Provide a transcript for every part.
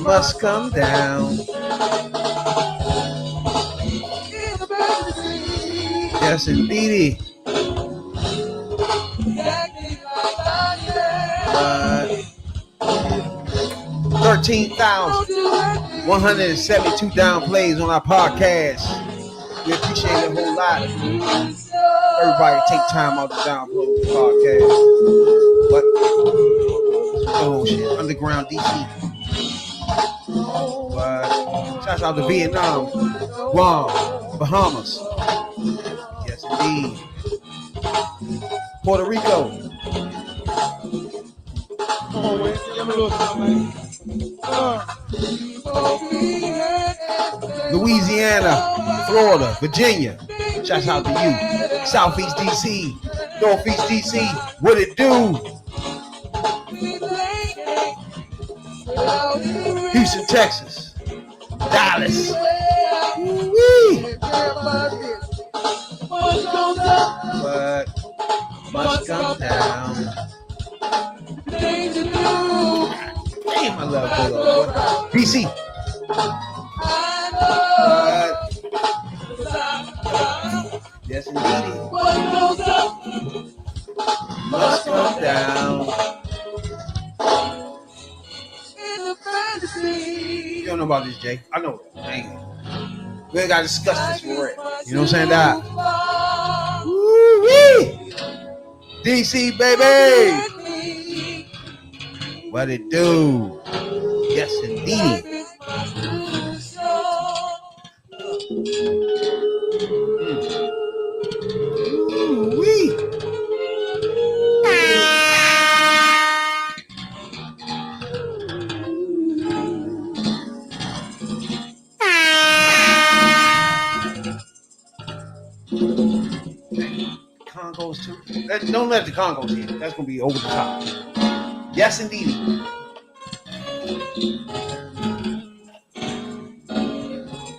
Must come down. Yes, indeedy. 13,172 downplays on our podcast. We appreciate it a whole lot. Everybody take time out to download the podcast. What? Oh shit. Underground DC. Shouts out to Vietnam, Guam, Bahamas. Yes, indeed. Puerto Rico. Come on, man. Give me a little something, man. Louisiana, Florida, Virginia. Shouts out to you. Southeast DC, Northeast DC. What it do? Houston, Texas. Dallas. Woo-wee. But must come down. Damn, I love Bolo. BC. Yes, indeed. Must come down. You don't know about this, Jay. I know. Dang. We ain't got to discuss this for it. You know what I'm saying, Doc? Woo-wee! DC, baby! What it do? Yes, indeed. Woo-wee! Congos too. Don't let the Congos in. That's gonna be over the top. Yes, indeed.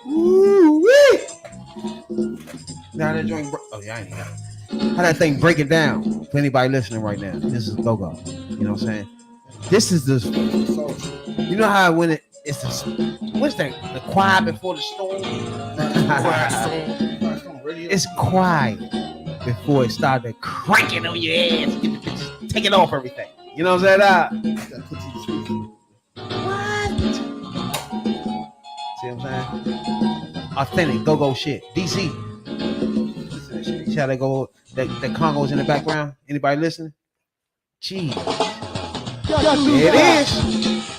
Woo-wee! Now that joint. Oh yeah, I ain't got it. How that thing break it down for anybody listening right now? This is go-go. You know what I'm saying? This is the. You know how when it's the what's that? The quiet before the storm. It's quiet before it started cranking on your ass, taking off everything. You know what I'm saying? What? See what I'm saying? Authentic go-go shit. DC. See how they go? The Congos in the background. Anybody listening? Jeez. There it is.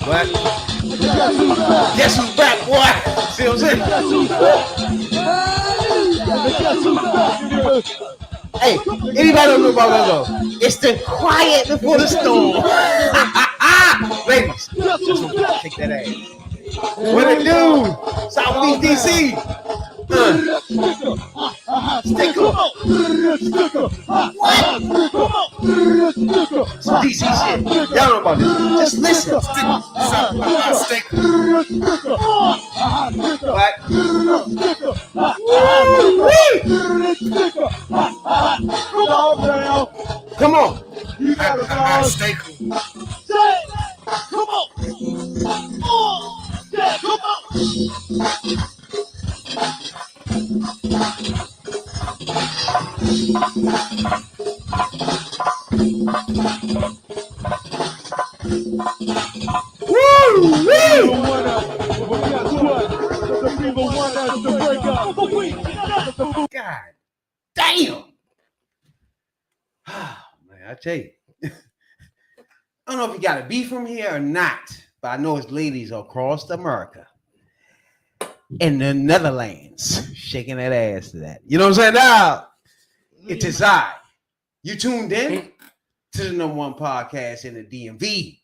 What? Guess who's back, boy? See what I'm saying? Hey, anybody don't know about that though? It's the quiet before the storm. Ladies, just kick that ass. What it do? Southeast DC. Stick up. What? Some DC shit. Y'all know about this. Just listen. Stick. What? Come on. Stay cool. Come on. Come on. God damn. Man, I tell you. I don't know if you got to be from here or not, but I know it's ladies across America. In the Netherlands, shaking that ass to that. You know what I'm saying? Now, it is I. You tuned in to the #1 podcast in the DMV.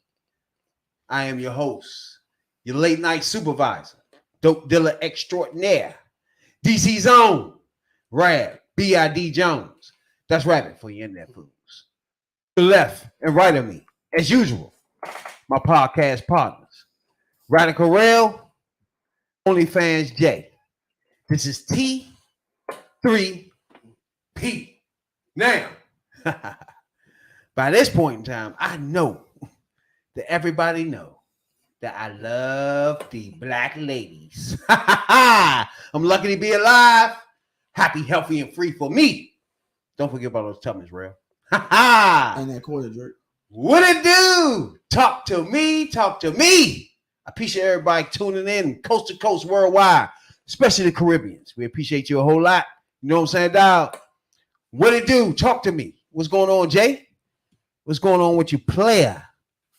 I am your host, your late night supervisor, dope dealer extraordinaire, DC's own, Rab, B.I.D. Jones. That's rapping for you internet fools. To the left and right of me, as usual, my podcast partners, Radical Rail, OnlyFans J. This is T3P. Now, by this point in time, I know that everybody know that I love the black ladies. I'm lucky to be alive, happy, healthy, and free for me. Don't forget about those tummies, real. And that quarter jerk. What it do? Talk to me, talk to me. I appreciate everybody tuning in coast to coast worldwide, especially the Caribbeans. We appreciate you a whole lot. You know what I'm saying, dog? What it do? Talk to me. What's going on, Jay? What's going on with you, player?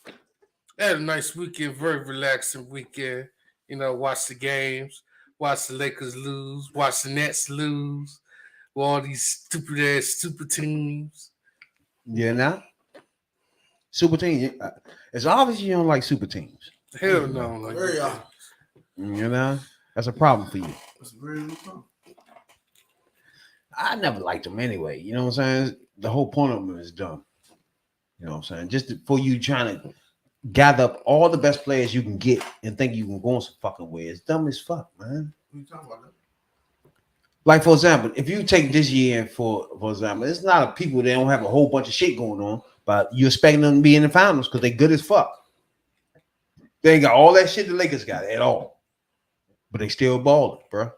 I had a nice weekend, very relaxing weekend. You know, watch the games, watch the Lakers lose, watch the Nets lose, with all these stupid teams. Yeah, now super team. It's obvious you don't like super teams. Hell no, like Very obvious. You know, that's a problem for you. That's a very good problem. I never liked them anyway. You know what I'm saying? The whole point of them is dumb. You know what I'm saying? Just for you trying to gather up all the best players you can get and think you can go on some fucking way. It's dumb as fuck, man. What are you talking about? Like, for example, if you take this year, for example, it's not a people that don't have a whole bunch of shit going on, but you expecting them to be in the finals because they good as fuck. They ain't got all that shit the Lakers got at all. But they still balling, bro.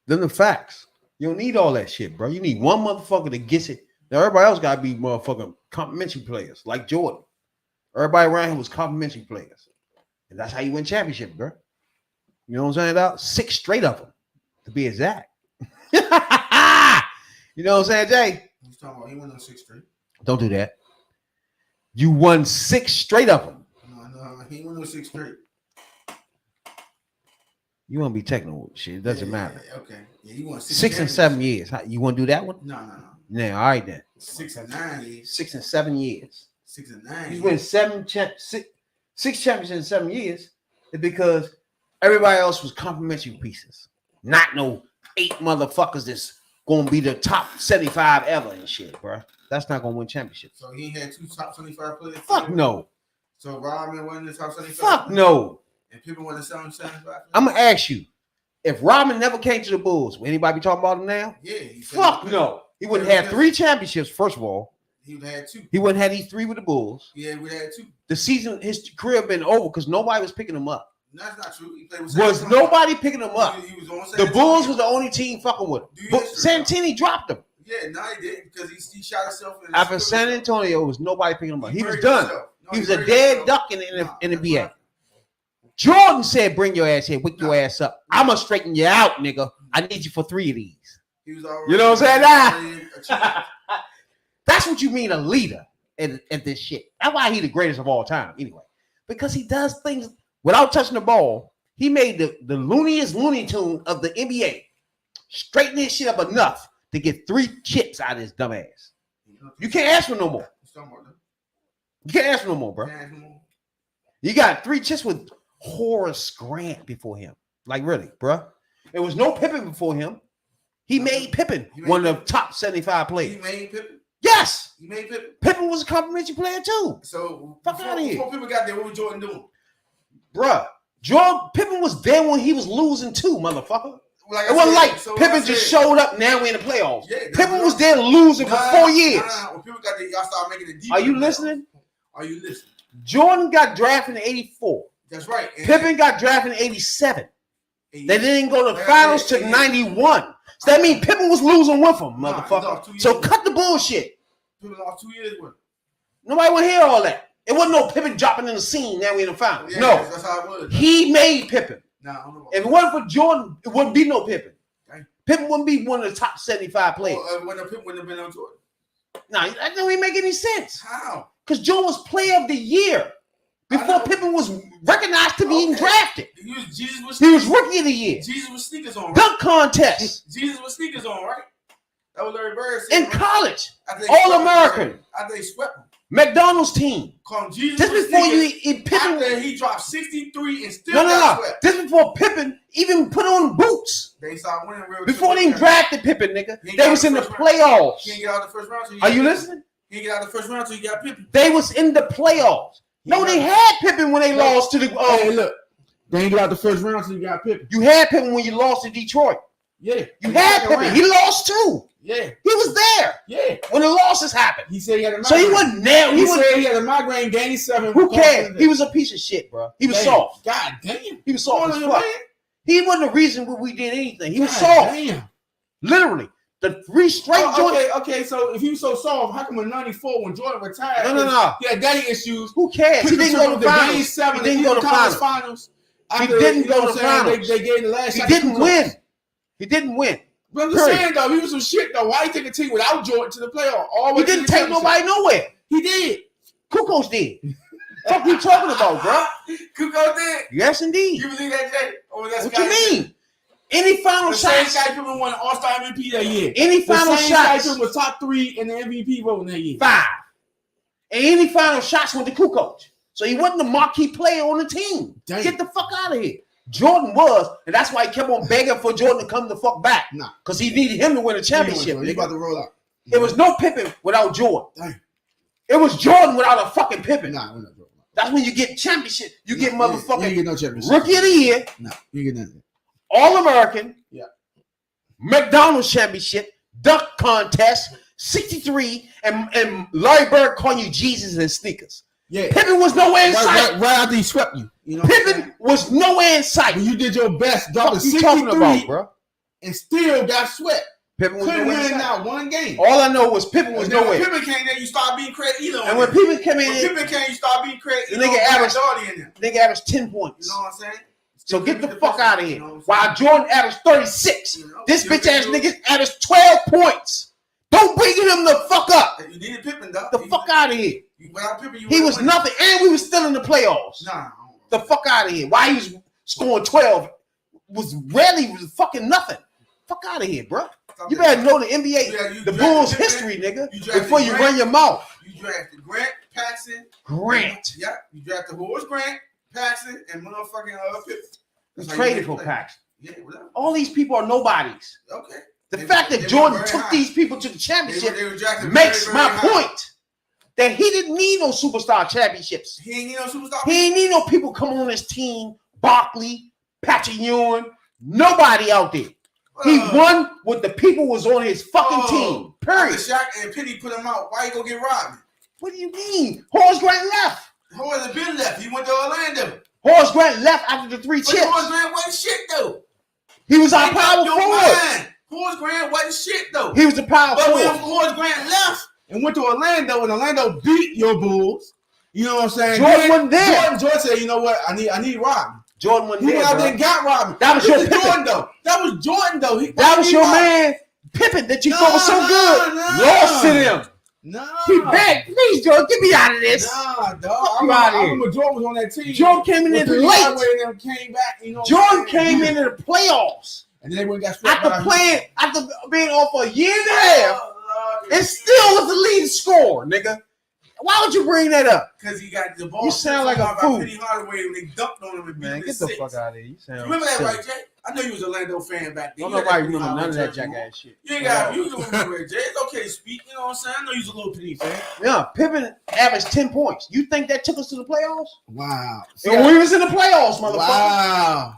Them the facts. You don't need all that shit, bro. You need one motherfucker that gets it. Now, everybody else got to be motherfucking complimentary players, like Jordan. Everybody around here was complimentary players. And that's how you win championship, bro. You know what I'm saying, dog? 6 straight of them, to be exact. You know what I'm saying, Jay? You talking about he won those 6 straight? Don't do that. You won 6 straight of them. No, he won those 6 straight. You want to be technical with shit. It doesn't matter. Yeah, okay. Yeah, he won 6 6 and 7 years. You want to do that one? No. Yeah, all right then. 6 and 9 years. 6 and 7 years. 6 and 9 You years. win 6 championships in 7 years. It's because everybody else was complimentary pieces. Not no 8 motherfuckers that's going to be the top 75 ever and shit, bro. That's not going to win championships. So he had 2 top 25 players? Fuck no. So Rodman won the top 75? Fuck no. And people won the 75? I'm going to ask you, if Rodman never came to the Bulls, would anybody be talking about him now? Yeah. Fuck no. He wouldn't have 3 championships, first of all. He would have had 2. He wouldn't have these 3 with the Bulls. Yeah, we had 2. The season, his career been over because nobody was picking him up. No, that's not true. He played with Was nobody picking him up? He was on The Bulls was the only team fucking with him. But Santini dropped him. Yeah, no, he didn't because he shot himself. After San Antonio, was nobody picking him up. He was done. No, he was a dead duck in the NBA. Right. Jordan said, "Bring your ass here, wake your ass up. I'ma straighten you out, nigga. I need you for 3 of these." He was already, you know what I'm saying? That's what you mean, a leader at this shit. That's why he's the greatest of all time, anyway. Because he does things without touching the ball. He made the looniest Looney Tune of the NBA. Straighten this shit up enough to get 3 chips out of his dumb ass. You can't ask for no more. You can't ask for no more, bro. You got 3 chips with Horace Grant before him. Like, really, bro. There was no Pippen before him. He made Pippen one of the top 75 players. He made Pippen? Yes. He made Pippen? Pippen was a complimentary player, too. So, fuck out of here. Before Pippen got there, what was Jordan doing? Bruh, Pippen was there when he was losing, too, motherfucker. Like it wasn't like Pippen just showed up now we're in the playoffs. Yeah, Pippen was there losing for 4 years. When people got there, y'all started making it deep. Are you listening? Are you listening? Jordan got drafted in 84. That's right. And Pippen got drafted in 87. They didn't go to the finals to 91. So that means Pippen was losing with him, motherfucker. So cut the bullshit. Pippen lost 2 years with him. Nobody want to hear all that. It wasn't no Pippen dropping in the scene. Now we in the finals. Yeah, no, that's how it was. He made Pippen. Nah, if it wasn't for Jordan, it wouldn't be no Pippen. Okay. Pippen wouldn't be one of the top 75 players. When Pippen wouldn't have been on Jordan. Nah, that don't even make any sense. How? Because Jordan was player of the year before Pippen was recognized to be even drafted. He was rookie of the year. Jesus with sneakers on, right? Dunk contest. Jesus with sneakers on, right? That was Larry Bird. In college. All-American. After they swept him. McDonald's team. Call him Jesus. Just before Pippen. After he dropped 63 and still got swept. Just before Pippen even put on boots. They started winning real. Before they drafted Pippen, nigga. They was in the playoffs. He didn't get out of the first round. Are you listening? He didn't get out of the first round until he got Pippen. They was in the playoffs. No, they had Pippen when they lost to the. Hey, look. They ain't get out the first round until you got Pippen. You had Pippen when you lost to Detroit. Yeah. You had Pippen. He lost too. Yeah. He was there. Yeah. When the losses happened. He said he had a migraine. So he wasn't there. He said he had a migraine, game 7. Who cares? He was a piece of shit, bro. He was soft. God damn. He was soft as fuck. He wasn't the reason why we did anything. He was soft. Damn. Literally. The 3 straight joints. Okay. So if he was so soft, how come in '94 when Jordan retired? No. He had daddy issues. Who cares? He didn't go to the finals. Game 7. He didn't go to the finals. He didn't go to the finals. They gave the last. He didn't win. He didn't win. But I'm just saying though, he was some shit though. Why he take a team without Jordan to the playoff? He didn't take nobody nowhere. He did. Kukoc did. What you talking about, bro? Kukoc did. Yes, indeed. You believe that, Jay? What you mean? Any final shots? Same guy Pippen won All-Star MVP that year. Any final shots? Pippen was top 3 in the MVP voting that year. 5. And any final shots went to Kukoc. So he wasn't the marquee player on the team. Damn. Get the fuck out of here. Jordan was, and that's why he kept on begging for Jordan to come the fuck back. Nah. Because he needed him to win a championship. He about to roll out. It was no Pippen without Jordan. Damn. It was Jordan without a fucking Pippen. Nah, we're not rolling out. That's when you get championship. You get motherfucking you get no championship. Rookie of the Year. No, you get nothing. All-American. Yeah. McDonald's championship. Dunk contest. 63. And Larry Bird calling you Jesus and sneakers. Yeah. Pippen was nowhere in sight. Right after he swept you. You know Pippen was nowhere in sight. When you did your best, dropping What you talking 63 about, bro? and still got swept. Pippen was Couldn't nowhere in win sight. not one game. All I know was Pippen was nowhere. When Pippen came there, you start being crazy. And when Pippen came in, Pippen came, you start being crazy. the nigga averaged 10 points. You know what I'm saying? So get the fuck out of here. You know While Jordan averaged 36, this bitch ass nigga nigga averaged 12 points. Don't bring him the fuck up. You needed Pippen, though. The fuck out of here. Without Pippen, He was nothing, and we was still in the playoffs. Nah. The fuck out of here. Why he was scoring 12 was fucking nothing. Fuck out of here, bro. You better know the NBA, the Bulls' history, nigga, before you run your mouth. You drafted Grant, Paxson. Grant. Yeah, you drafted Horace Grant, Paxson, and motherfucking Pippen. You traded for Paxson. Yeah, whatever. All these people are nobodies. Okay. The fact that Jordan took these people to the championship makes my point that he didn't need no superstar championships. He ain't need no superstar. He ain't need no people coming on his team. Barkley, Patrick Ewing, nobody out there. He won with the people was on his fucking team. Period. Shaq and Penny put him out. Why you go get Rodman? What do you mean? Horace Grant left. Horace had been left. He went to Orlando. Horace Grant left after the 3 chips. Horace Grant wasn't shit though. He was our power forward. Horace Grant wasn't shit though. He was the power forward. But when Horace Grant left and went to Orlando, and Orlando beat your Bulls, you know what I'm saying? Jordan wasn't there. Jordan said, you know what? I need Rodman. Jordan wasn't there. He went out there and got Rodman. That was your Pippen. Jordan though. That was Jordan though. That was your man Pippen that you thought was so good. Lost to them. No. He begged, please, Jordan, get me out of this. Nah, dog. I remember Jordan was on that team. Jordan came in there late. Came back, you know. Jordan came into the playoffs. And then they went got swept after being off for a year and a half, and still was the lead scorer, nigga. Why would you bring that up? Because he got the ball. You sound like a fool. Penny Hardaway when they dunked on him and man, get the fuck out of here. You sound remember that, silly. right, Jay? I know you was a Orlando fan back then. Don't nobody remember none of that jackass shit. You ain't got you don't remember it, Jay. It's okay to speak. You know what I'm saying? I know you was a little Penny fan. Yeah, Pippen averaged 10 points. You think that took us to the playoffs? Wow. And we was in the playoffs, motherfucker. Wow.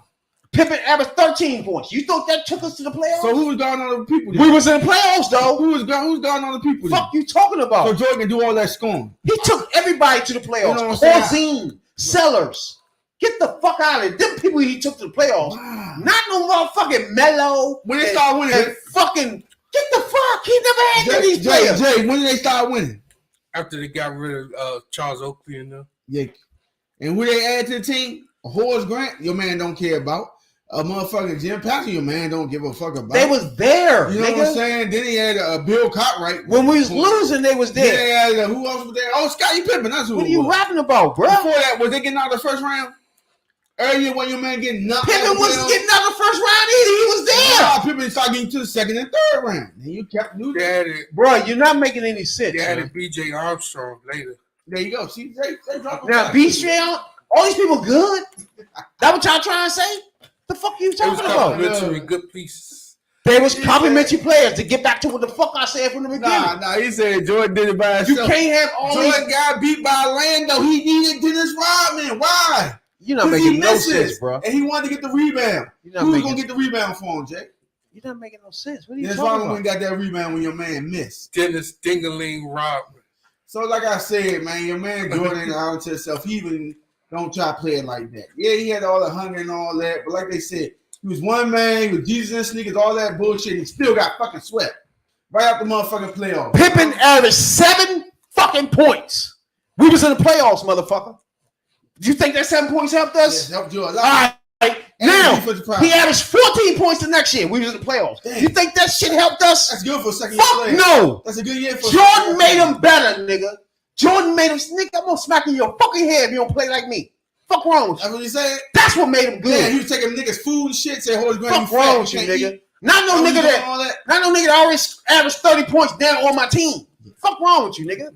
Pippen averaged 13 points. You thought that took us to the playoffs? So who was guarding all the people? We was in the playoffs, though. Who's guarding all the people? Fuck you talking about? So Jordan can do all that scoring. He took everybody to the playoffs. You know what I'm Corzine, Sellers. Get the fuck out of it. Them people he took to the playoffs. Wow. Not no motherfucking Melo. When they start winning. Fucking get the fuck. He never had none of these players. Jay, when did they start winning? After they got rid of Charles Oakley and them. Yeah. And who they add to the team? Horace Grant, your man don't care about. A motherfucking Jim Paxson, your man don't give a fuck about. They was there. You know what I'm saying? Then he had Bill Cartwright. When we was losing, they was there. Then they had who else was there? Oh, Scottie Pippen. That's who. What are you rapping about, bro? Before that, was they getting out of the first round? Earlier when your man getting knocked out. Pippen wasn't getting out of the first round either. He was there. Nah, Pippen started getting to the second and third round. And you kept losing. Bro, you're not making any sense. They added B.J. Armstrong later. There you go. See, they dropped now B.J. all these people good. That what y'all trying to say? The fuck you talking about? Complimentary good pieces. They was complimentary players to get back to what the fuck I said from the beginning. Nah, he said Jordan did it by himself. You can't have all Jordan got beat by Orlando. He needed Dennis Rodman. Why? You're not making no sense, bro. And he wanted to get the rebound. Who's going to get the rebound for him, Jay? You're not making no sense. What are you That's talking why about? when got that rebound when your man missed. Dennis Dingaling Rodman. So like I said, man, your man Jordan out to himself. He even don't try to play it like that. Yeah, he had all the hunger and all that. But like they said, he was one man with Jesus and sneakers, all that bullshit. He still got fucking swept. Right out the motherfucking playoffs. Pippen averaged 7 fucking points. We was in the playoffs, motherfucker. Do you think that 7 points helped us? Yeah, helped you a lot. All right. Now, he averaged 14 points the next year. We was in the playoffs. Damn. You think that shit helped us? That's good for a second year Fuck player. no. That's a good year for Jordan made him better, nigga. Jordan made him, nigga, I'm gonna smack in your fucking head if you don't play like me. Fuck wrong with you. That's what he said? That's what made him good. Yeah, he was taking niggas food and shit. Say, hold Fuck wrong with you, nigga. Not no nigga that already averaged 30 points down on my team. Fuck wrong with you, nigga.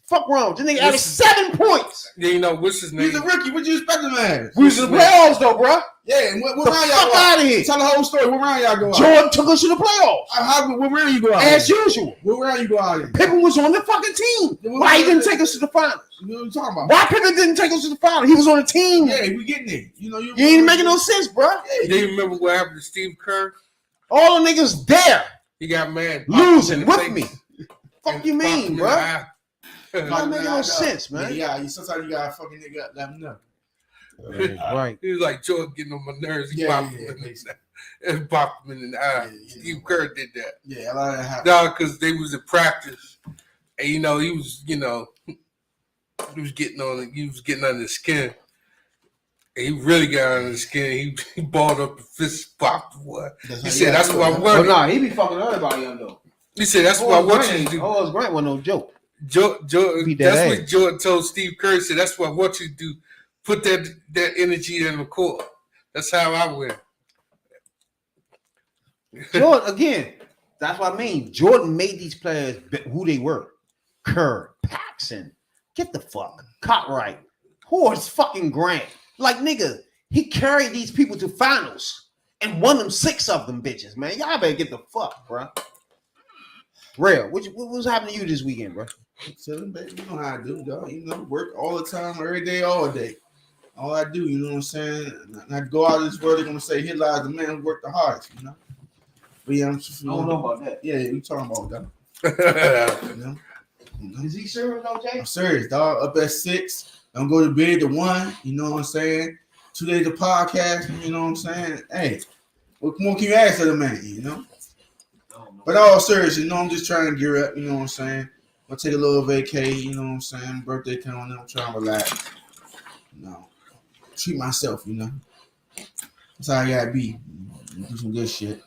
Fuck wrong. This nigga averaged 7 points. Yeah, you know, what's his name? He's a rookie. What you expect him as? We was in the playoffs, though, bro. Yeah, and what The round y'all fuck go out of here. Tell the whole story. What round y'all go out? Jordan took us to the playoffs. What round you go out? As usual. What round you go out in? Pippen was on the fucking team. Why he didn't take us to the finals? You know what I'm talking about? Why Pippen didn't take us to the finals? He was on the team. Yeah, we getting there. You know, you ain't making no sense, bro. Do you remember what happened to Steve Kerr? All the niggas there He got mad. losing with me. Fuck you mean, bro? Not making no sense, man. Yeah, sometimes you gotta fucking nigga up, let him know. Right. He was like, Jordan getting on my nerves. He Yeah, bopped yeah, him in the eye. Yeah. Steve Kerr did that. Yeah, a lot of that happened. No, because they was in practice. And, he was, he was getting under his skin. And he really got under his skin. He balled up the fist, popped the boy. He said, that's what I wanted. Oh, no, he be fucking everybody up, though. He said, that's what I want you to do. Horace Grant wasn't no joke. That's what Jordan told Steve Kerr. He said, that's what I want you to do. Put that energy in the court. That's how I win. Jordan, again, that's what I mean. Jordan made these players who they were. Kerr, Paxson, get the fuck. Cartwright, Horace fucking Grant. Like, nigga, he carried these people to finals and won them 6 of them bitches, man. Y'all better get the fuck, bro. Real, what was happening to you this weekend, bro? Chilling, baby. You know how I do, dog. Work all the time, every day, all day. All I do, you know what I'm saying? Not go out of this world, they're gonna say, here lies the man who worked the hardest, you know? But yeah, I don't know about that. Yeah, we talking about that. You know? Is he serious, though, Jay? I'm serious, dog. Up at 6, don't go to bed to 1, you know what I'm saying? 2 days of podcast, you know what I'm saying? Hey, what more can you ask of the man, you know? But all serious, I'm just trying to gear up, you know what I'm saying? I'll take a little vacay, you know what I'm saying? Birthday coming up, I'm trying to relax. Treat myself, That's how I gotta be. Do some good shit.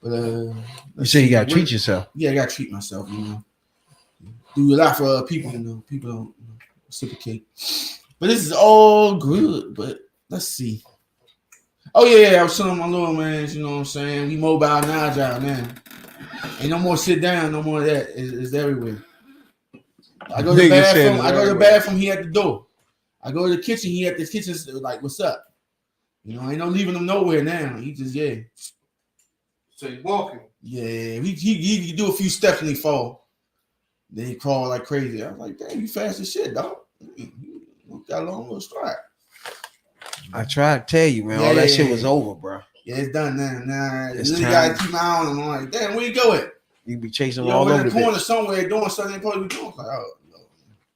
But you say you gotta treat yourself. Yeah, I gotta treat myself, Do a lot for other people, People don't reciprocate. But this is all good. But let's see. Oh yeah, I was telling my little man, you know what I'm saying? We mobile now, now. Ain't no more sit down, no more of that. It's everywhere. I go to the bathroom, he at the door. I go to the kitchen, he at the kitchen, like, what's up? Ain't no leaving him nowhere now. He just, yeah. So he's walking. Yeah, he do a few steps and he fall. Then he crawl like crazy. I was like, damn, you fast as shit, dog. You got a long little stride. I tried to tell you, man, all that shit was over, bro. Yeah, it's done now. Nah, it's you gotta keep my eye on him. I'm like, damn, where you go at? You be chasing them all over the corner somewhere doing something supposed to be doing. Like, oh,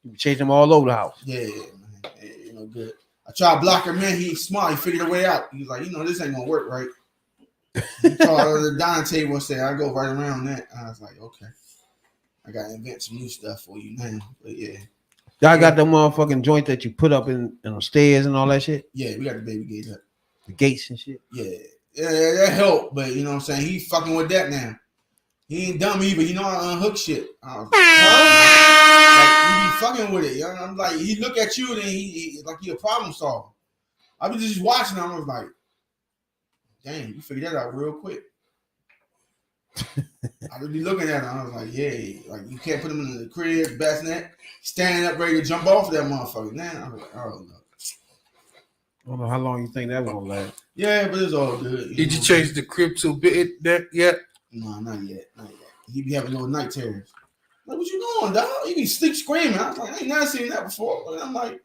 you be chasing them all over the house. Yeah, man. Yeah, good. I tried to block him, man. He's smart. He figured a way out. He's like, this ain't gonna work, right? He called the dining table and said, I go right around that. I was like, okay. I gotta invent some new stuff for you now. But yeah. Y'all got the motherfucking joint that you put up in the stairs and all that shit? Yeah, we got the baby gate up. The gates and shit? Yeah, that helped. But you know what I'm saying? He fucking with that now. He ain't dumb either. I unhook shit. I was like, he be fucking with it. I'm like, he look at you and he like he a problem solver. I was just watching him. I was like, damn, you figured that out real quick. I would be looking at him. I was like, yeah, like you can't put him in the crib, bassinet, standing up ready to jump off that motherfucker. Now I was like, oh no. I don't know how long you think that was gonna last. Yeah, but it's all good. Did you change the crib to a bit that yet? No, not yet. He be having little night terrors. Like, what you doing, dog? You be sleep screaming. I was like, I ain't never seen that before. But I'm like,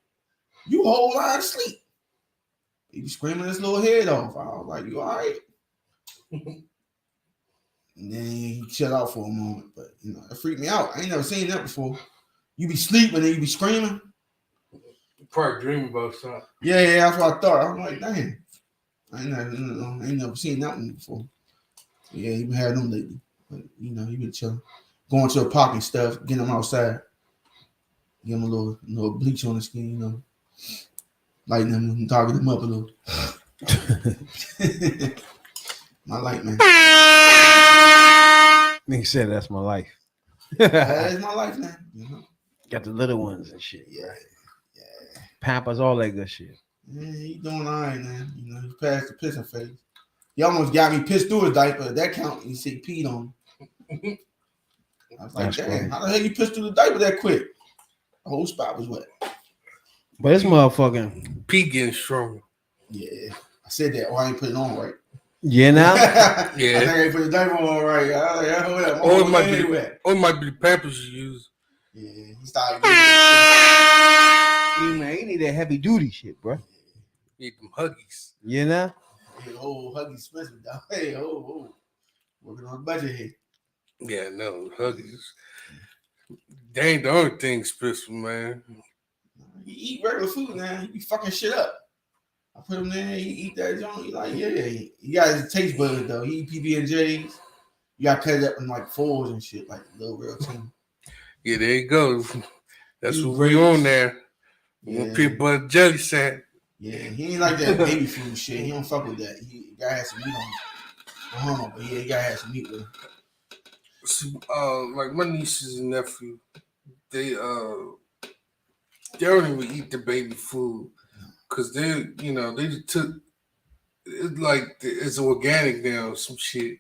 you whole lot of sleep. He was screaming his little head off. I was like, you all right? And then he shut out for a moment, but you know, it freaked me out. I ain't never seen that before. You be sleeping and you be screaming. You probably dreaming about something. Yeah, that's what I thought. I'm like, damn, I ain't never seen that one before. Yeah, he been having them lately, but you know, he been chilling, going to the park and stuff, getting him outside, give him a little bleach on the skin, you know, lighten him and target him up a little. My light, man. Nigga said that's my life. That's my life, man. You know? Got the little ones and shit. Yeah. Pampers, all that good shit. Yeah, he doing all right, man. You know, he passed the pissing phase. He almost got me pissed through his diaper. That count, he said he peed on me. I was like, That's damn, crazy. how the hell you pissed through the diaper that quick? The whole spot was wet. But this motherfucking Pete getting stronger. Yeah, I said that. Oh, I ain't put it on right. now. I think Yeah. I ain't put the diaper on right. I was like, hold up. Or it My might head be, wet. or it might be the Pampers you use. Yeah, he started getting it. Hey, man, you need that heavy duty shit, bro. Need them huggies. You know? Hey, oh, Huggy expensive, dog. Hey, oh. Working on the budget here. Yeah, no, huggies. They ain't the only thing expensive, man. He eat regular food, man. He be fucking shit up. I put him there. He eat that joint. He like, yeah. He got his taste buds though. He eat PB&Js. You got to cut it up in like fours and shit, like little real team. Yeah, there you go. That's He what we raised- on there. Yeah. Peanut butter jelly sand. Yeah, he ain't like that baby food shit. He don't fuck with that. He gotta have some meat on it. But yeah, he gotta have some meat with him. See, like my nieces and nephew, they don't even eat the baby food because they just took it like it's organic now or some shit,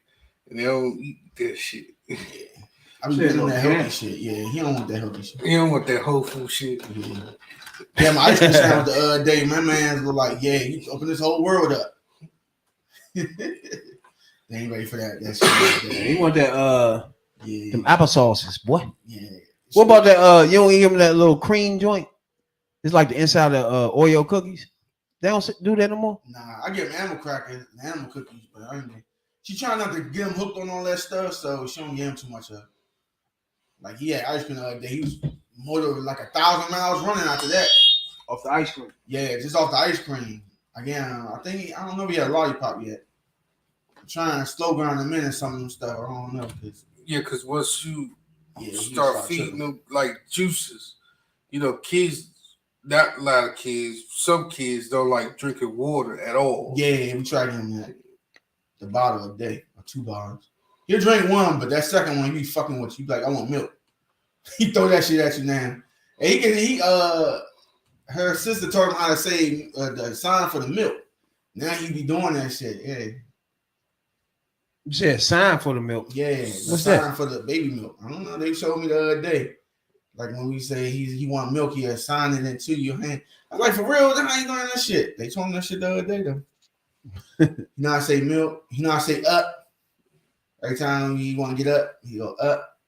and they don't eat that shit. Yeah. I be getting that healthy shit. Yeah, he don't want that healthy shit. You don't want that whole food shit. Yeah. Yeah, my ice cream sandwich the other day, my man was like, yeah, you open this whole world up. They ain't ready for that. That shit. He want that Yeah. them applesauces, boy. Yeah. What about that you don't eat him that little cream joint? It's like the inside of Oreo cookies. They don't do that no more. Nah, I get animal crackers and animal cookies, but I mean, she trying not to get him hooked on all that stuff, so she don't get him too much of it. Like he had ice cream the other day. He was more than like 1,000 miles running after that. Off the ice cream. Yeah, just off the ice cream. Again, I don't know if he had a lollipop yet. I'm trying to slow grind him in and some of them stuff. I don't know. Yeah, because once you He start feeding them like juices, kids, not a lot of kids, some kids don't like drinking water at all. Yeah, we tried him that. The bottle a day or 2 bottles. He'll drink one, but that second one, he be fucking with you. He be like, I want milk. He throw that shit at you now. And her sister taught him how to say the sign for the milk. Now he be doing that shit. Yeah. You said sign for the milk. Yeah. The What's sign that? for the baby milk. I don't know. They showed me the other day. Like when we say he want milk, he signing it to your hand. I was like, for real, I ain't doing that shit. They told me that shit the other day though. You know I say milk. You know I say up. Every time he want to get up, he go up.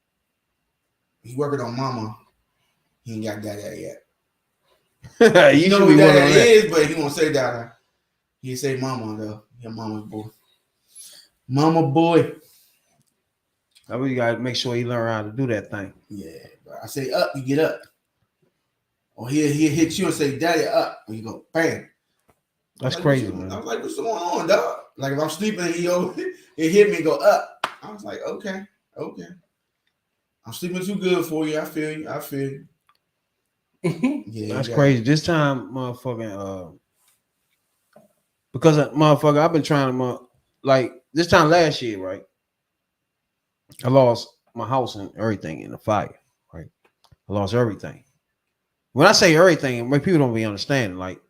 He working on mama. He ain't got dada yet. You know should what be dada one on that. is, but he won't say dada. He say mama though. He a mama's boy. Mama boy. I really gotta make sure he learn how to do that thing. Yeah. But I say up, you get up. Or he'll hit you and say daddy up. And you go bam. That's Like, crazy, I man. was like, what's going on, dog? Like if I'm sleeping, he hit me and go up. I was like, okay. I'm sleeping too good for you. I feel you. Yeah, That's crazy. This time, motherfucking, because motherfucker, I've been trying to, like this time last year, right? I lost my house and everything in the fire, right? I lost everything. When I say everything, people don't be understanding. Like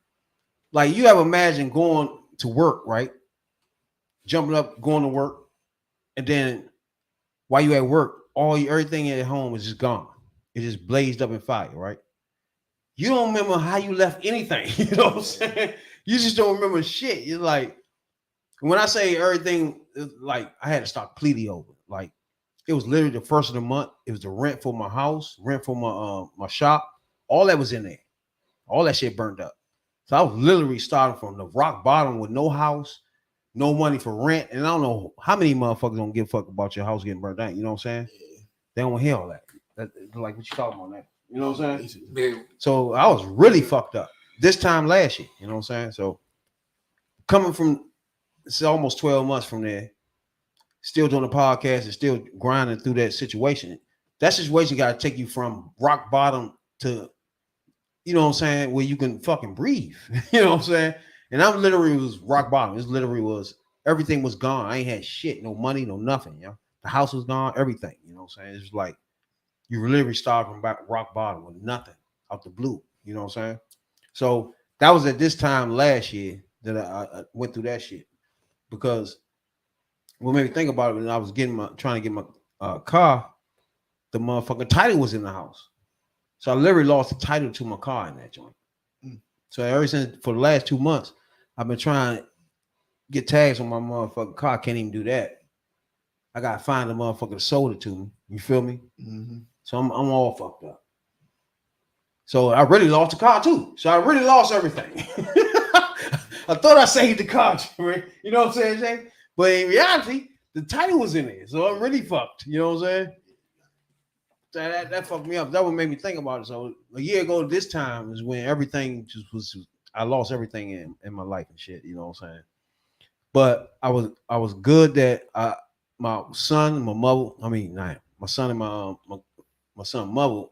you ever imagine going to work, right? Jumping up, going to work, and then while you at work, everything at home is just gone. It just blazed up in fire, right? You don't remember how you left anything. You know what I'm saying? You just don't remember shit. You're like, when I say everything, like I had to start completely over. Like it was literally the first of the month. It was the rent for my house, rent for my shop. All that was in there. All that shit burned up. So I was literally starting from the rock bottom with no house, no money for rent, and I don't know how many motherfuckers don't give a fuck about your house getting burnt down. You know what I'm saying? They don't hear all that. Like what you talking about that. You know what I'm saying? Yeah. So I was really fucked up this time last year. You know what I'm saying? So coming from it's almost 12 months from there, still doing the podcast and still grinding through that situation. That situation got to take you from rock bottom to, you know what I'm saying, where you can fucking breathe. You know what I'm saying? And I'm literally was rock bottom. It literally was everything was gone. I ain't had shit, no money, no nothing. You know, the house was gone, everything. You know what I'm saying? It's like you literally started from rock bottom with nothing out the blue. You know what I'm saying? So that was at this time last year that I went through that shit because what made me think about it when I was trying to get my car, the motherfucking title was in the house. So I literally lost the title to my car in that joint. So ever since for the last 2 months, I've been trying to get tags on my motherfucking car. Can't even do that. I gotta find the motherfucker that sold it to me. You feel me? Mm-hmm. So I'm all fucked up. So I really lost the car too. So I really lost everything. I thought I saved the car, you know what I'm saying, Jay? But in reality, the title was in there. So I'm really fucked. You know what I'm saying? That fucked me up. That would make me think about it. So a year ago, this time is when everything just was. I lost everything in my life and shit. You know what I'm saying? But I was good that my son and my mother. I mean, my son and my son and mother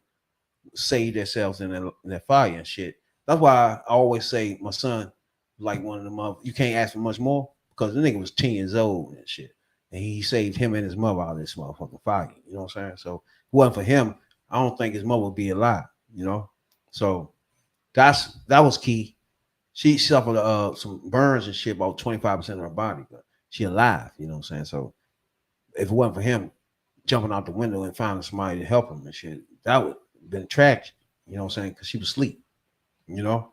saved themselves in that fire and shit. That's why I always say my son like one of them. You can't ask for much more because the nigga was 10 years old and shit, and he saved him and his mother out of this motherfucking fire. You know what I'm saying? So if it wasn't for him, I don't think his mother would be alive. You know, so that was key. She suffered some burns and shit, about 25% of her body, but she alive. You know what I'm saying? So if it wasn't for him jumping out the window and finding somebody to help him and shit, that would have been tragic. You know what I'm saying? Because she was asleep. You know,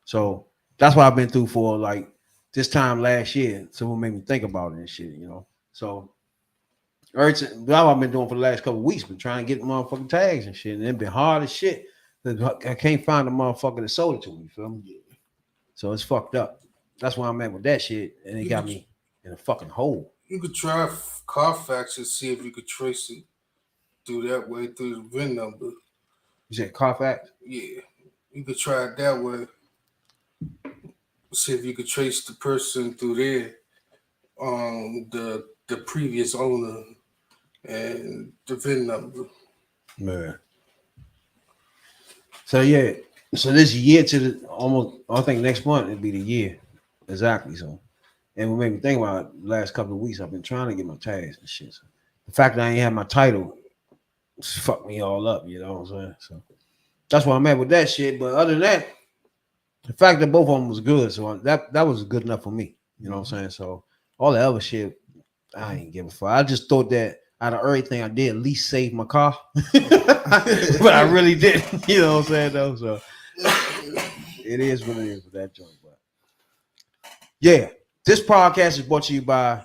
so that's what I've been through for like this time last year. Someone made me think about it and shit. You know, so that's what I've been doing for the last couple of weeks. Been trying to get motherfucking tags and shit, and it's been hard as shit. I can't find the motherfucker that sold it to me. You feel me? So it's fucked up. That's why I'm at with that shit, and it got me in a fucking hole. You could try Carfax and see if you could trace it through that way through the VIN number. You said Carfax? Yeah, you could try it that way. See if you could trace the person through there, the previous owner and the VIN number. Man. So yeah, so this year to the almost, I think next month it'll be the year exactly. So, and what made me think about it, the last couple of weeks, I've been trying to get my tags and shit. So the fact that I ain't had my title fucked me all up. You know what I'm saying? So that's where I'm at with that shit. But other than that, the fact that both of them was good, so that was good enough for me. You know what I'm saying? So all the other shit, I ain't give a fuck. I just thought that out of everything I did, at least save my car. But I really didn't. You know what I'm saying, though? So it is what it is with that joint. But yeah, this podcast is brought to you by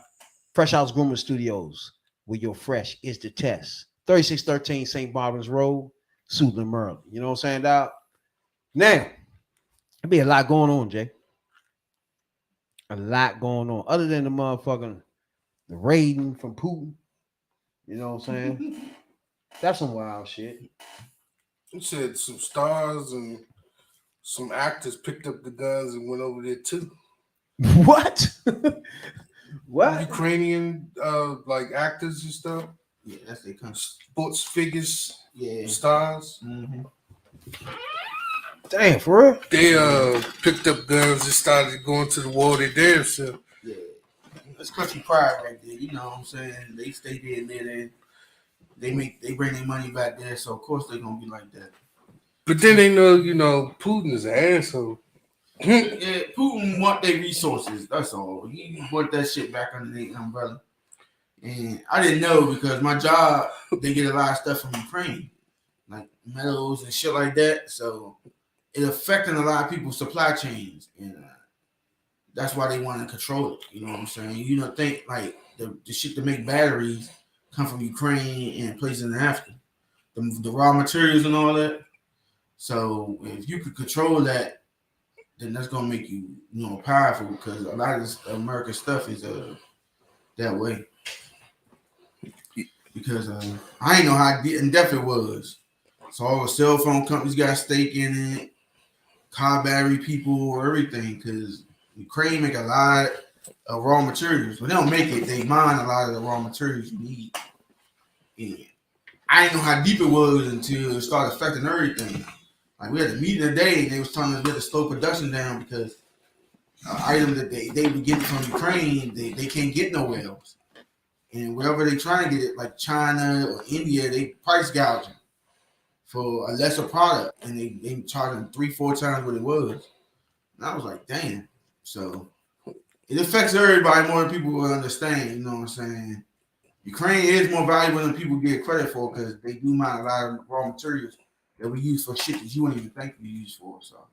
Fresh House Grooming Studios, where your fresh is the test. 3613 St. Barbara's Road, Suitland, Maryland. You know what I'm saying, dog? Now, there be a lot going on, Jay. A lot going on. Other than the motherfucking the raiding from Putin. You know what I'm saying? That's some wild shit. You said some stars and some actors picked up the guns and went over there too. What? What? Ukrainian like actors and stuff. Yeah, that's their country. Sports figures. Yeah. Stars. Mm-hmm. Damn, for real? They picked up guns and started going to the war. They damn self. Yeah. That's country pride right there. You know what I'm saying? They stay there and there. They bring their money back there, so of course they're gonna be like that. But then they know, Putin is an asshole. Yeah, Putin want their resources. That's all. He want that shit back underneath the umbrella. And I didn't know because my job, they get a lot of stuff from Ukraine, like metals and shit like that. So it affecting a lot of people's supply chains, and that's why they want to control it. You know what I'm saying? You don't think like the shit to make batteries come from Ukraine and places in Africa, the raw materials and all that. So if you could control that then that's gonna make you, powerful because a lot of this American stuff is that way. Because I ain't know how in depth it was. So all the cell phone companies got stake in it, car battery people, everything. Because Ukraine make a lot of raw materials, but they don't make it. They mine a lot of the raw materials you need. And I didn't know how deep it was until it started affecting everything. Like we had a meeting today, and they was telling us we had to slow production down because items that they would get from Ukraine, they can't get nowhere else. And wherever they trying to get it, like China or India, they price gouging for a lesser product, and they charging 3-4 times what it was. And I was like, damn. So it affects everybody more than people will understand. You know what I'm saying? Ukraine is more valuable than people get credit for because they do mine a lot of raw materials that we use for shit that you wouldn't even think we use for. So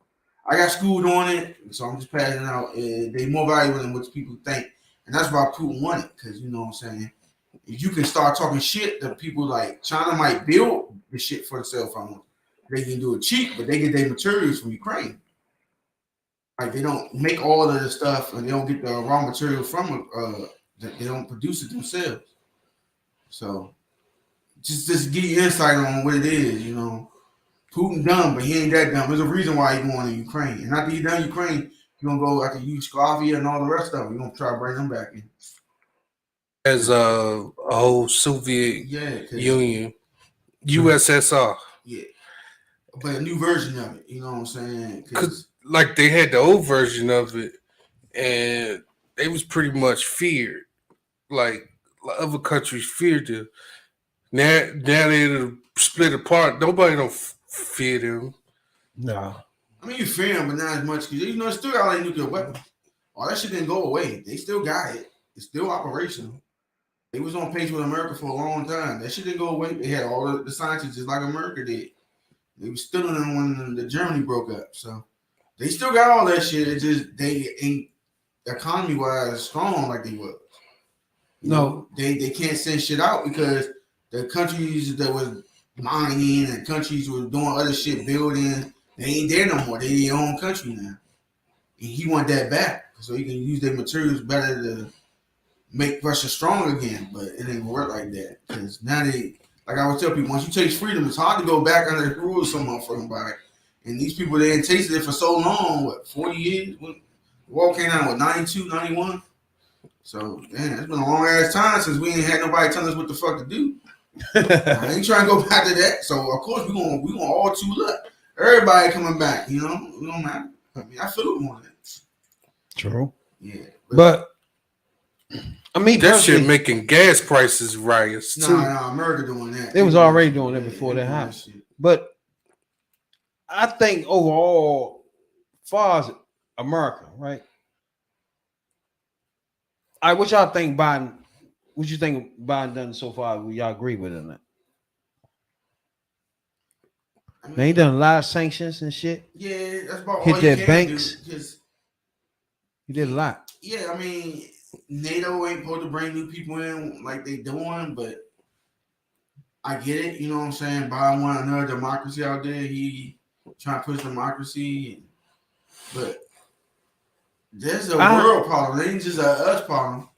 I got schooled on it, so I'm just passing out. They more valuable than what people think. And that's why Putin won it, because you know what I'm saying. If you can start talking shit, the people like China might build the shit for the cell phone. They can do it cheap, but they get their materials from Ukraine. Like they don't make all of the stuff, and they don't get the raw material from they don't produce it themselves. So just give you insight on what it is, Putin dumb, but he ain't that dumb. There's a reason why he's going to Ukraine. And after he's done Ukraine, he's gonna go after Yugoslavia and all the rest of them. He's gonna try to bring them back in. As a whole Soviet Union, USSR. Yeah, but a new version of it. You know what I'm saying? Because like they had the old version of it, and they was pretty much feared. Like other countries feared it. Now they split apart. Nobody don't fear them. No. I mean, you fear them, but not as much because they still got all their nuclear weapons. All that shit didn't go away. They still got it. It's still operational. They was on pace with America for a long time. That shit didn't go away. They had all the scientists just like America did. They was still in them when the Germany broke up. So they still got all that shit. It just they ain't economy wise strong like they was. They can't send shit out because the countries that was mining and countries was doing other shit building, they ain't there no more. They their own country now. And he want that back so he can use their materials better to make Russia strong again, but it ain't work like that. Because now like I always tell people, once you taste freedom, it's hard to go back under the rules of some motherfucking body. And these people, they ain't tasted it for so long, 40 years? The war came out, 92, 91? So, man, it's been a long ass time since we ain't had nobody telling us what the fuck to do. I ain't trying to go back to that. So, of course, we gonna all tool up. Everybody coming back, it don't matter. I mean, I feel it more than that. True. Yeah. But I mean, that shit making gas prices rise too. Nah, America doing that. They was already doing that before that happened. But I think overall, as far as America, right? All right, what y'all think Biden? What you think Biden done so far? Will y'all agree with it or not? They done a lot of sanctions and shit. Yeah, that's about hit all their you can banks. Do, he did a lot. Yeah, I mean, NATO ain't supposed to bring new people in like they doing, but I get it. You know what I'm saying? Biden want another democracy out there. He trying to push democracy, but there's a world problem. It ain't just a us problem.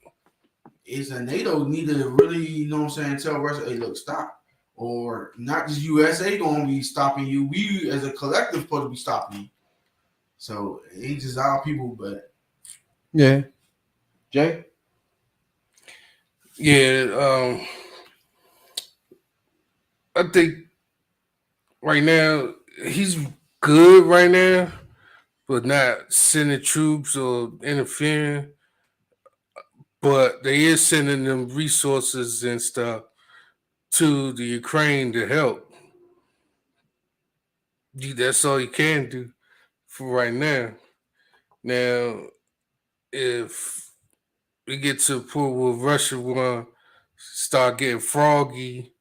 It's a NATO need to really, tell Russia, hey, look, stop. Or not just USA gonna be stopping you. We as a collective supposed to be stopping you. So it ain't just our people, but yeah. Jay? Yeah, I think right now he's good right now, but not sending troops or interfering. But they is sending them resources and stuff to the Ukraine to help. That's all you can do for right now. Now, if we get to a point where Russia want to start getting froggy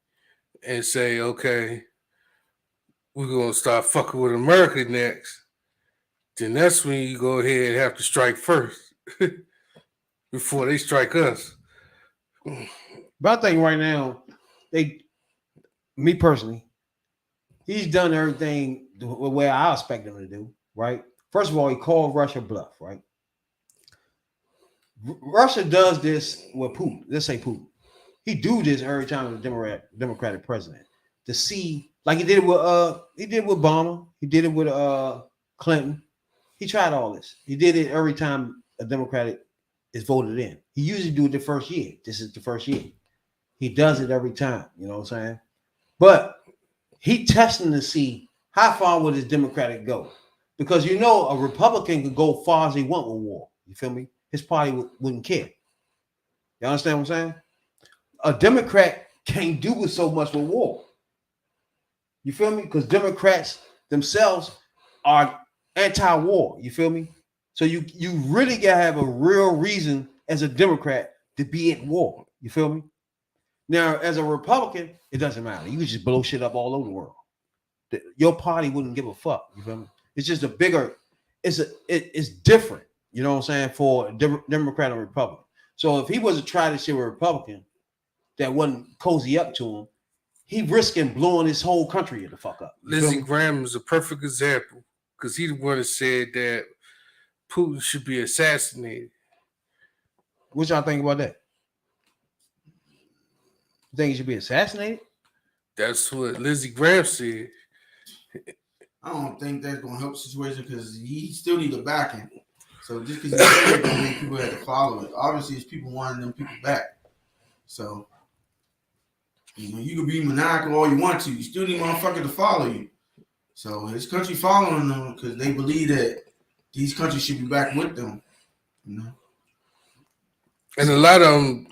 and say, okay, we're going to start fucking with America next, then that's when you go ahead and have to strike first before they strike us. But I think right now, me personally, he's done everything the way I expect him to do, right? First of all, he called Russia bluff, right? Russia does this with Putin. Let's say Putin. He do this every time as a Democratic president to see, like he did it with Obama. He did it with Clinton. He tried all this. He did it every time a Democratic is voted in. He usually do it the first year. This is the first year. He does it every time. You know what I'm saying? But he testing to see how far would his Democratic go, because a Republican could go far as he want with war. You feel me? His party wouldn't care. You understand what I'm saying? A Democrat can't do so much with war. You feel me? Because Democrats themselves are anti-war. You feel me? So you really gotta have a real reason as a Democrat to be at war. You feel me? Now, as a Republican, it doesn't matter. You can just blow shit up all over the world. Your party wouldn't give a fuck. You feel me? It's just it's different. You know what I'm saying? For a Democrat and Republican. So if he was to try to shit with a Republican that wasn't cozy up to him, he risking blowing his whole country the fuck up. Lindsey Graham is a perfect example because he the one that said that Putin should be assassinated. What y'all think about that? You think he should be assassinated? That's what Lindsey Graham said. I don't think that's going to help the situation because he still need a backing. So just because he said it, don't mean people have to follow it. Obviously, it's people wanting them people back. So, you can be maniacal all you want to. You still need motherfuckers to follow you. So his country following them because they believe that these countries should be back with them. And a lot of them,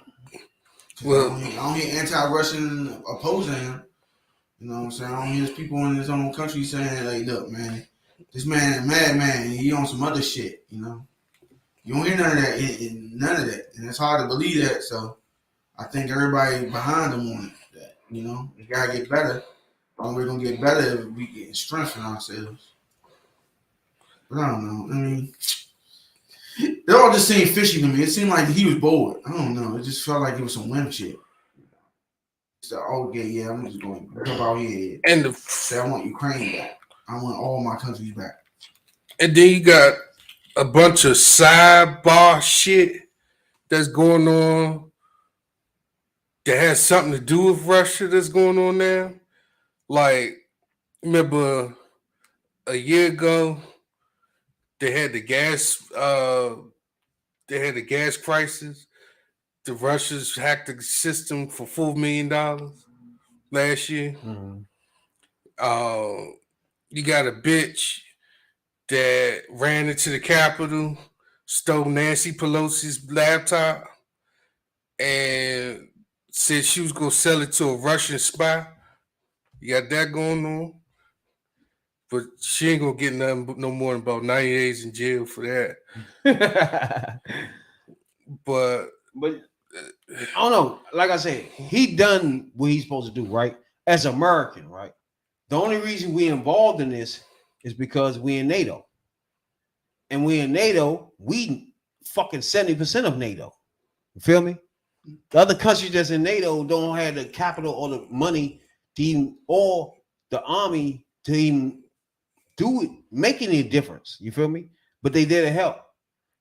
well, I don't hear anti-Russian opposing him. You know what I'm saying? I don't hear people in his own country saying, like, look, man, this man is madman. He on some other shit, You don't hear none of that. None of that. And it's hard to believe that. So I think everybody behind him on that. We got to get better. We're going to get better if we get strengthen ourselves. But I don't know. I mean, it all just seemed fishy to me. It seemed like he was bored. I don't know. It just felt like it was some wimp shit. So, okay, I'm just going to jump out here and say I want Ukraine back. I want all my countries back. And then you got a bunch of sidebar shit that's going on that has something to do with Russia that's going on now. Like, remember a year ago, they had the gas crisis. The Russians hacked the system for $4 million last year. Mm-hmm. You got a bitch that ran into the Capitol, stole Nancy Pelosi's laptop, and said she was going to sell it to a Russian spy. You got that going on. But she ain't going to get no more than about 90 days in jail for that. But I don't know. Like I said, he done what he's supposed to do, right? As American, right? The only reason we involved in this is because we in NATO. And we in NATO, we fucking 70% of NATO. You feel me? The other countries that's in NATO don't have the capital or the money to even, or the army to even do it, make any difference. You feel me? But they there to help.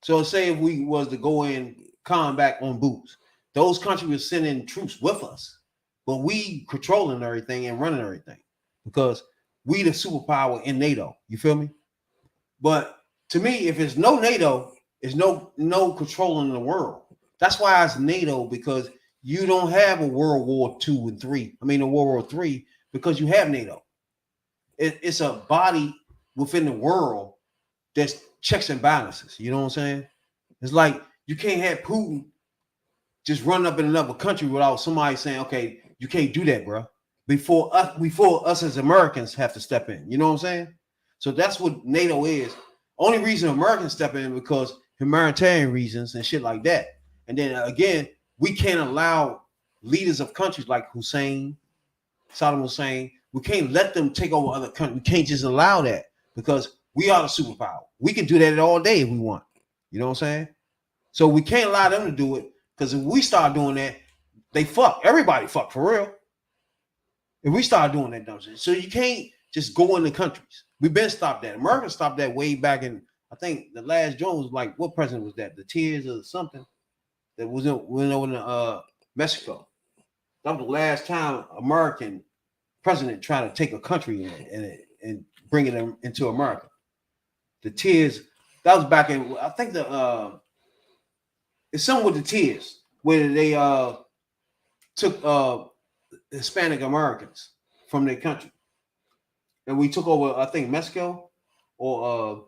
So say if we was to go in combat on boots, those countries were sending troops with us, but we controlling everything and running everything because we the superpower in NATO. You feel me? But to me, if it's no NATO, it's no controlling the world. That's why it's NATO, because you don't have a World War II and III. I mean, a World War III, because you have NATO. It's a body within the world that's checks and balances. You know what I'm saying? It's like you can't have Putin just run up in another country without somebody saying, okay, you can't do that, bro. Before us as Americans have to step in. You know what I'm saying? So that's what NATO is. Only reason Americans step in because humanitarian reasons and shit like that. And then again, we can't allow leaders of countries like Saddam Hussein, we can't let them take over other countries. We can't just allow that because we are the superpower. We can do that all day if we want. You know what I'm saying? So we can't allow them to do it because if we start doing that, they fuck. Everybody fuck for real. If we start doing that dumb shit. So you can't just go in the countries. We've been stopped that. America stopped that way back in, I think the last joint was like, what president was that? The Tears or something that went over to Mexico. That was the last time American president tried to take a country and bring it into America. The Tears, that was back in, I think it's something with the Tears, where they took Hispanic Americans from their country. And we took over, I think, Mexico or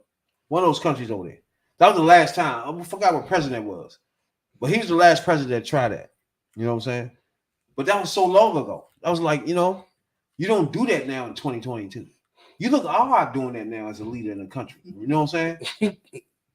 one of those countries over there. That was the last time. I forgot what president was. But he was the last president that tried that. You know what I'm saying? But that was so long ago. I was like, you don't do that now in 2022. You look odd doing that now as a leader in the country. You know what I'm saying?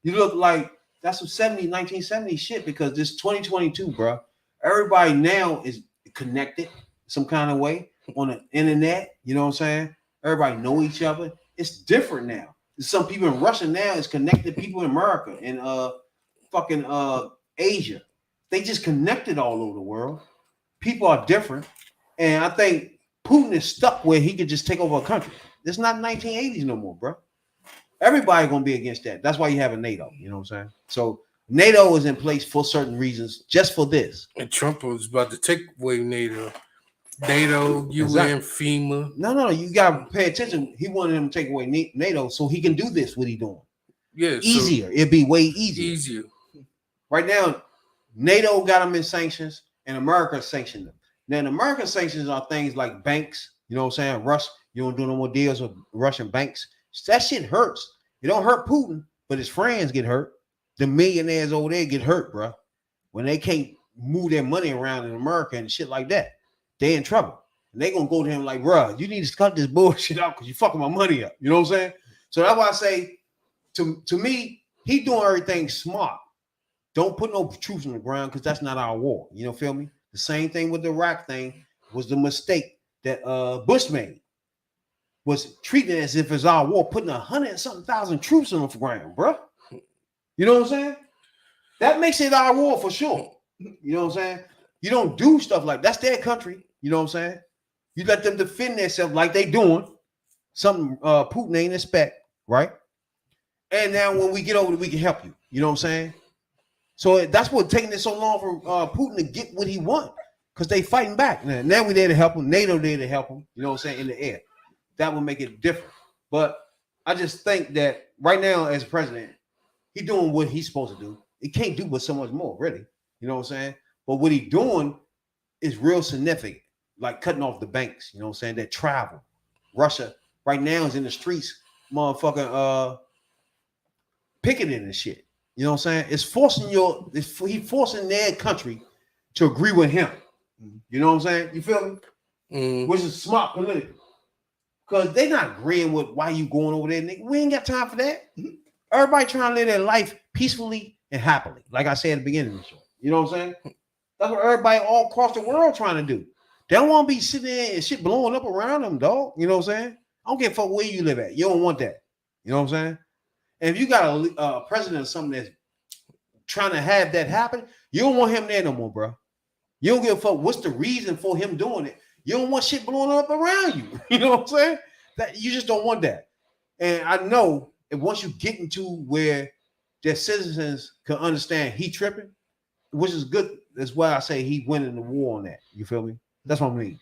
You look like that's some 1970 shit because this 2022, bro. Everybody now is connected some kind of way on the internet. You know what I'm saying? Everybody know each other. It's different now. Some people in Russia now is connected people in America and fucking Asia. They just connected all over the world. People are different. And I think Putin is stuck where he could just take over a country. It's not 1980s no more, bro. Everybody gonna be against that. That's why you have a NATO. You know what I'm saying? So NATO is in place for certain reasons, just for this. And Trump was about to take away NATO. NATO, UN, exactly. FEMA. No, you gotta pay attention. He wanted him to take away NATO so he can do this. What he doing? Yeah, easier. It'd be way easier. Easier. Right now, NATO got them in sanctions, and America sanctioned them. Now, the American sanctions are things like banks. You know what I'm saying? You don't do no more deals with Russian banks. That shit hurts. It don't hurt Putin, but his friends get hurt. The millionaires over there get hurt, bro. When they can't move their money around in America and shit like that, they in trouble. And they gonna go to him like, bro, you need to cut this bullshit out because you fucking my money up. You know what I'm saying? So that's why I say, to me, he doing everything smart. Don't put no troops on the ground because that's not our war. You know, feel me? The same thing with the Iraq thing was the mistake that Bush made. Was treating it as if it's our war, putting 100,000 troops on the ground, bro. You know what I'm saying? That makes it our war for sure. You know what I'm saying? You don't do stuff like that's their country. You know what I'm saying? You let them defend themselves like they doing something Putin ain't expect, right? And now when we get over it, we can help you. You know what I'm saying? So that's what taking it so long for Putin to get what he want because they fighting back. Now we there to help him. NATO there to help him. You know what I'm saying? In the air. That would make it different. But I just think that right now as president, he doing what he's supposed to do. He can't do but so much more, really. You know what I'm saying? But what he doing is real significant, like cutting off the banks, you know what I'm saying, that travel. Russia right now is in the streets, motherfucking picketing and shit. You know what I'm saying? It's forcing he forcing their country to agree with him. You know what I'm saying? You feel me? Which is smart political. Because they not agreeing with why you going over there, nigga. We ain't got time for that. Everybody trying to live their life peacefully and happily. Like I said at the beginning of the show. You know what I'm saying? That's what everybody all across the world trying to do. They don't want to be sitting there and shit blowing up around them, dog. You know what I'm saying? I don't give a fuck where you live at. You don't want that. You know what I'm saying? And if you got a president or something that's trying to have that happen, you don't want him there no more, bro. You don't give a fuck what's the reason for him doing it. You don't want shit blowing up around you. You know what I'm saying? That you just don't want that. And I know if once you get into where their citizens can understand he tripping, which is good. That's why I say he winning the war on that. You feel me? That's what I mean.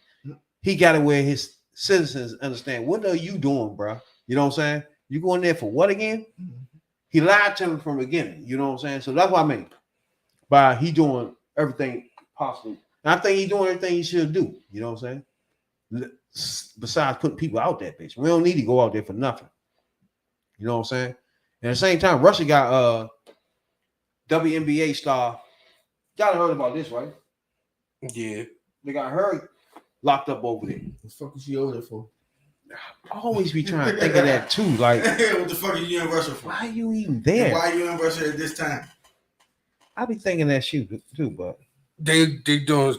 He got it where his citizens understand what are you doing, bro? You know what I'm saying? You going there for what again? He lied to him from the beginning. You know what I'm saying? So that's what I mean. By he doing everything possible. And I think he's doing everything he should do. You know what I'm saying? Besides putting people out there, bitch. We don't need to go out there for nothing. You know what I'm saying? And at the same time, Russia got WNBA star. Y'all heard about this, right? Yeah. They got her locked up over there. What the fuck is she over there for? I always be trying to think of that too. Like, what the fuck are you in Russia for? Why are you even there? And why are you in Russia at this time? I be thinking that shit too, but they doing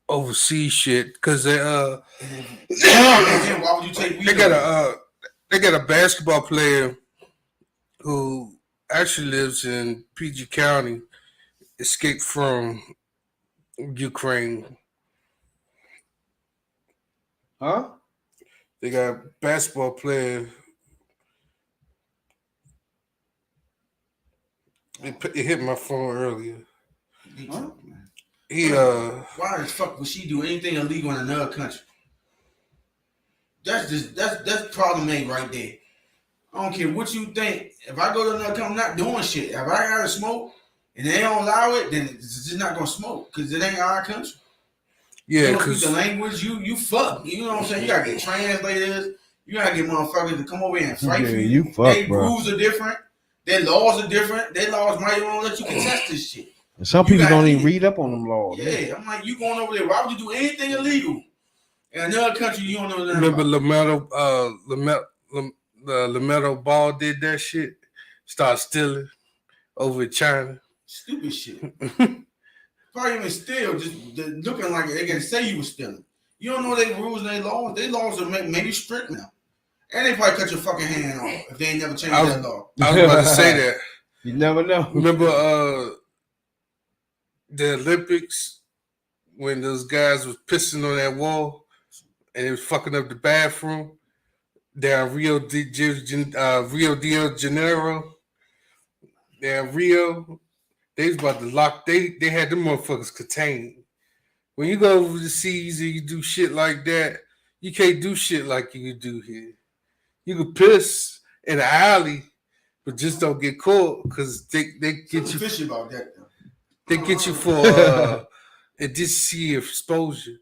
overseas shit because they why would you take they got a basketball player who actually lives in PG County, escaped from Ukraine. Huh? They got a basketball player. It hit my phone earlier. Huh? Man. He Why the fuck would she do anything illegal in another country? That's problem A right there. I don't care what you think. If I go to another country, I'm not doing shit. If I gotta smoke and they don't allow it, then it's just not gonna smoke because it ain't our country. yeah, You don't speak because the language, you fuck. You know what I'm saying? You gotta get translators. You gotta get motherfuckers to come over here and fight for you. You fuck, Their bro. rules are different. Their laws are different. Their laws might even let you contest this shit. And some You people gotta don't eat even it. read up on them laws. Yeah, I'm like, you going over there? Why would you do anything illegal in another country you don't know nothing remember about? LaMelo Ball did that shit. Started stealing over in China. Stupid shit. Probably even steal, just looking like they can say you was stealing. You don't know their rules and their laws. Their laws are maybe strict now. And they probably cut your fucking hand off if they ain't never changed that law. I was about to say that. You never know. Remember the Olympics when those guys was pissing on that wall and it was fucking up the bathroom down Rio de Janeiro. Down Rio, they was about to lock. They had them motherfuckers contained. When you go overseas and you do shit like that, you can't do shit like you do here. You can piss in the alley, but just don't get caught because they get Something you. fishy about that though. They get you for indecency exposure.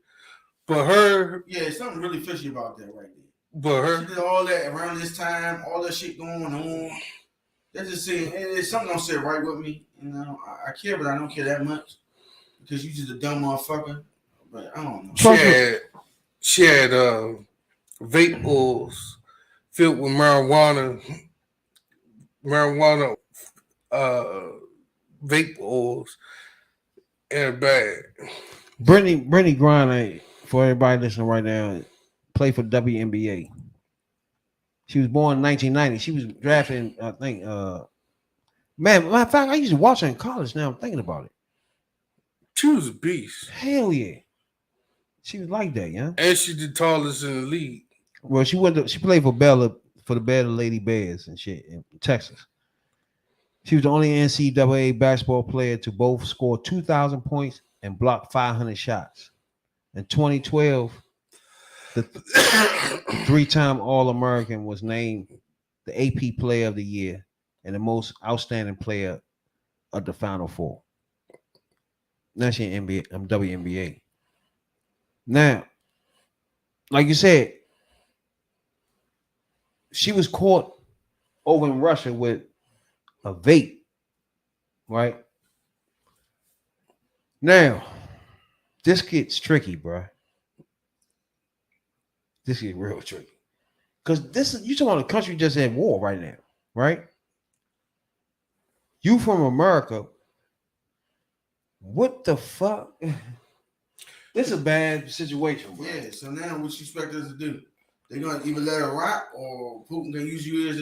But her, Yeah, something really fishy about that right there. but She her, did all that around this time, all that shit going on. That's just saying, it's something don't sit right with me. You know, I care, but I don't care that much because you just a dumb motherfucker. But I don't know. she had vape oils filled with marijuana vape oils in a bag. Brittney Griner, for everybody listening right now, played for WNBA. She was born in 1990. She was drafted in, I think, matter of fact, I used to watch her in college. Now I'm thinking about it. She was a beast. Hell yeah. She was like that, yeah. And she's the tallest in the league. Well, she played for the Bella Lady Bears and shit in Texas. She was the only NCAA basketball player to both score 2,000 points and block 500 shots. In 2012, the three-time All-American was named the AP Player of the Year and the most outstanding player of the Final Four. Now she in WNBA. Now, like you said, she was caught over in Russia with a vape, right? Now, this gets tricky, bro. This gets real tricky. Because you talking about a country just at war right now, right? You from America. What the fuck? This is a bad situation, bro. Yeah, so now what you expect us to do? They're gonna either let her rock or Putin can use you as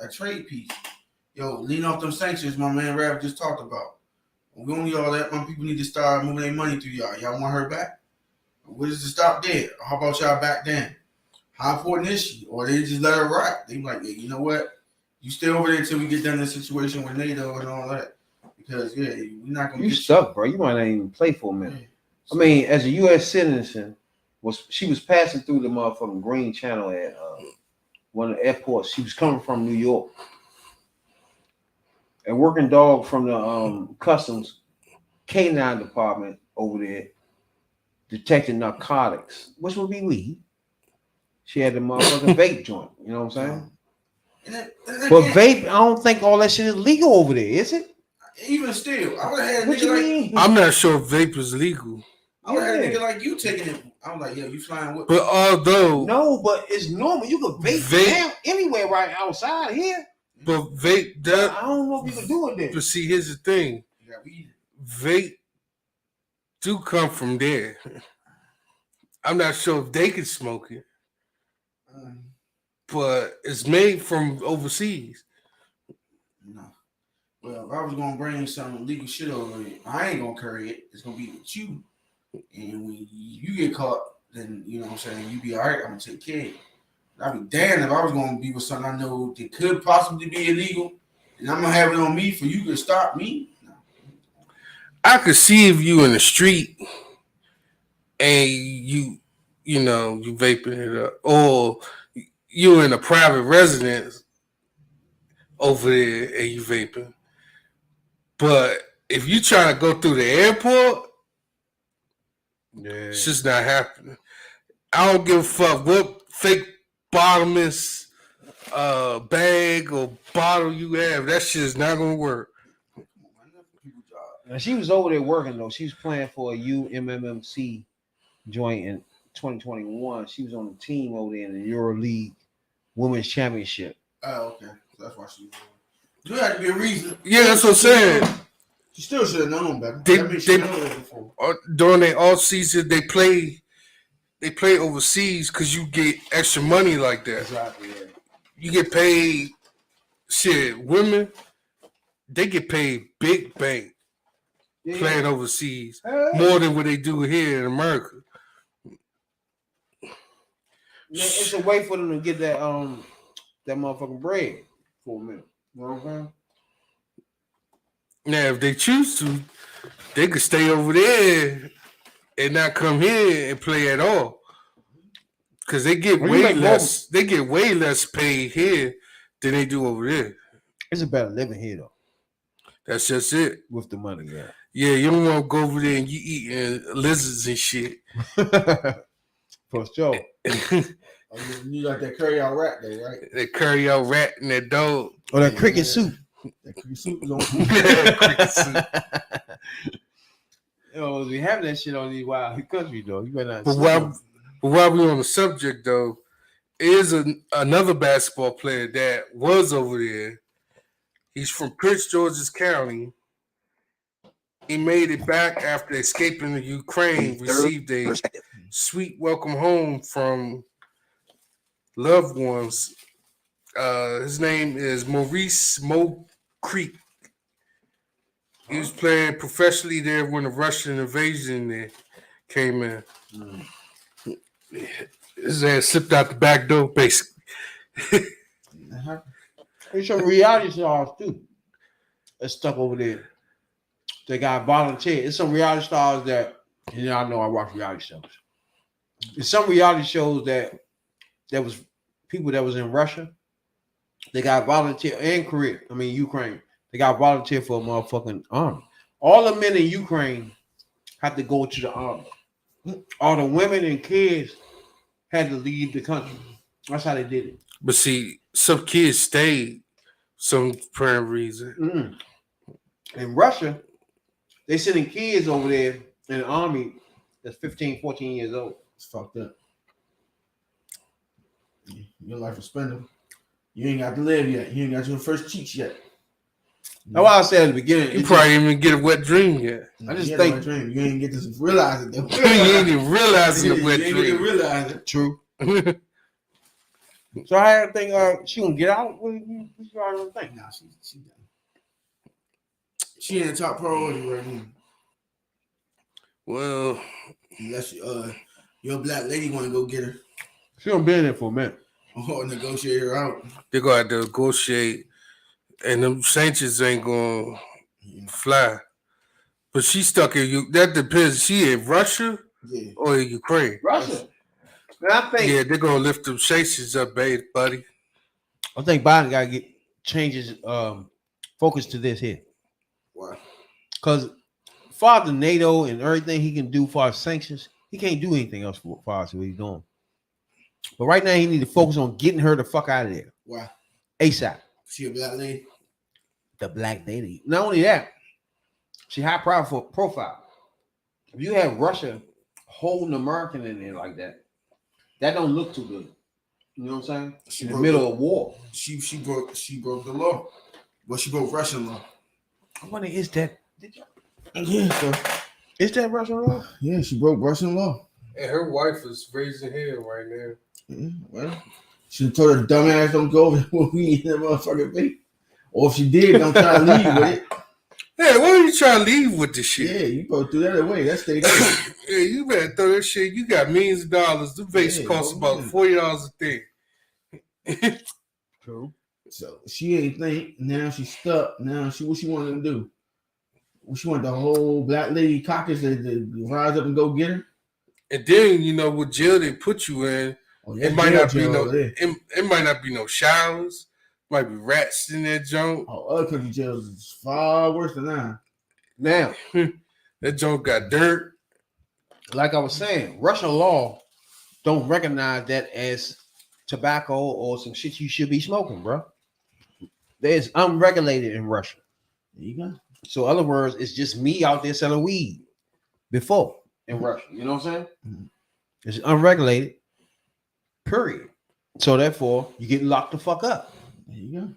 a trade piece. Yo, lean off them sanctions, my man Rav just talked about. We don't need all that. My people need to start moving their money through y'all. Y'all want her back? Where does it stop there? How about y'all back then? How important is she? Or they just let her rock? They be like, yeah, you know what? You stay over there until we get done this situation with NATO and all that. Because yeah, we're not gonna You get stuck, bro. You might not even play for a minute. Yeah. I mean, as a U.S. citizen, she was passing through the motherfucking Green Channel at one of the airports. She was coming from New York. A working dog from the customs K9 department over there detected narcotics, which would be weed. She had the motherfucking vape joint. You know what I'm saying? But vape, I don't think all that shit is legal over there, is it? Even still, I would have had a What you nigga like mean? I'm not sure if vape is legal. I would have had a nigga like you taking it. I was like, yo, you flying with? But although No, but it's normal. You can vape now anywhere right outside here. But vape does. I don't know if you can do it there. But see, here's the thing: vape do come from there. I'm not sure if they can smoke it, but it's made from overseas. No. Well, if I was gonna bring some legal shit over here, I ain't gonna carry it. It's gonna be with you. And when you get caught, then you know what I'm saying, you be all right, I'm gonna take care of you. I'd be damned if I was gonna be with something I know that could possibly be illegal, and I'm gonna have it on me for you to stop me. No. I could see if you in the street and you vaping it up, or you in a private residence over there and you vaping. But if you trying to go through the airport, it's just not happening. I don't give a fuck what fake bottomless bag or bottle you have. That shit is not gonna work. Now she was over there working though. She was playing for a UMMC joint in 2021. She was on the team over there in the EuroLeague Women's Championship. Oh, okay. So that's why she. There had to be a reason. Yeah, that's what I'm saying. She still should have known better. During their off season, they play overseas because you get extra money like that. Exactly. Yeah. You get paid. Shit, women, they get paid big bank playing overseas more than what they do here in America. It's a way for them to get that motherfucking bread for a minute. You know what I'm saying? Now, if they choose to, they could stay over there and not come here and play at all. Because they get way less. They get way less paid here than they do over there. It's a better living here though. That's just it. With the money, yeah. Yeah, you don't want to go over there and you eating lizards and shit. For sure. You like that curry out rat though, right? That curry out rat and that dog. Or that cricket soup. That cricket soup is on. Cricket soup. Yo, we have that shit on these wild country though. You better not. But while we on the subject though, is another basketball player that was over there. He's from Prince George's County. He made it back after escaping the Ukraine, received a sweet welcome home from loved ones. His name is Maurice Mo Creek. He was playing professionally there when the Russian invasion there came in. His ass slipped out the back door, basically. There's some reality stars too that's stuck over there. They got volunteered. It's some reality stars that, and y'all know I watch reality shows. There's some reality shows that there was people that was in Russia. They got volunteer and Ukraine. They got volunteer for a motherfucking army. All the men in Ukraine had to go to the army. All the women and kids had to leave the country. That's how they did it. But see, some kids stayed some apparent reason. In Russia, they sending kids over there in the army that's 15, 14 years old. It's fucked up. Your life is spendable. You ain't got to live yet. You ain't got your first cheeks yet. That's why I said at the beginning. You probably didn't even get a wet dream yet. I just think you ain't get to realize it. You ain't even realizing the wet dream. You ain't realize it. True. So I think she gonna get out. What you think? Nah, she done. She ain't top priority right now. Well, unless your black lady want to go get her. She gonna be in there for a minute. Or negotiate her out. They're gonna have to negotiate, and them sanctions ain't gonna fly. But she stuck in you. That depends. She in Russia or in Ukraine? Russia. Man, I think they're gonna lift them sanctions up, buddy. I think Biden gotta change his focus to this here. Why? Because far the NATO and everything he can do for sanctions, he can't do anything else for us what he's doing. But right now he need to focus on getting her the fuck out of there. Why? ASAP. She a black lady? The black lady. Not only that, she high profile. If you have Russia holding American in there like that, that don't look too good. You know what I'm saying? In the middle of war. She broke the law. Well, she broke Russian law. I wonder, is that? Yeah, so. Is that Russian law? Yeah, she broke Russian law. And her wife is raising hell right now. Yeah, well, she told her dumbass don't go over when we eat that motherfucking meat. Or if she did, don't try to leave with it. Hey, why are you trying to leave with this shit? Yeah, you go through that away. That stay there. Yeah, you better throw that shit. You got millions of dollars. The vapes cost about $40 a thing. True. So she ain't think. Now she's stuck. Now what she wanted to do? She want the whole black lady caucus to rise up and go get her. And then what jail they put you in, it might not be it might not be no showers, might be rats in that junk. Oh, other country jails is far worse than that. Now, that junk got dirt. Like I was saying, Russian law don't recognize that as tobacco or some shit you should be smoking, bro. It's unregulated in Russia. There you go. So, in other words, it's just me out there selling weed before in Russia. You know what I'm saying? Mm-hmm. It's unregulated, period. So, therefore, you get locked the fuck up. There you go.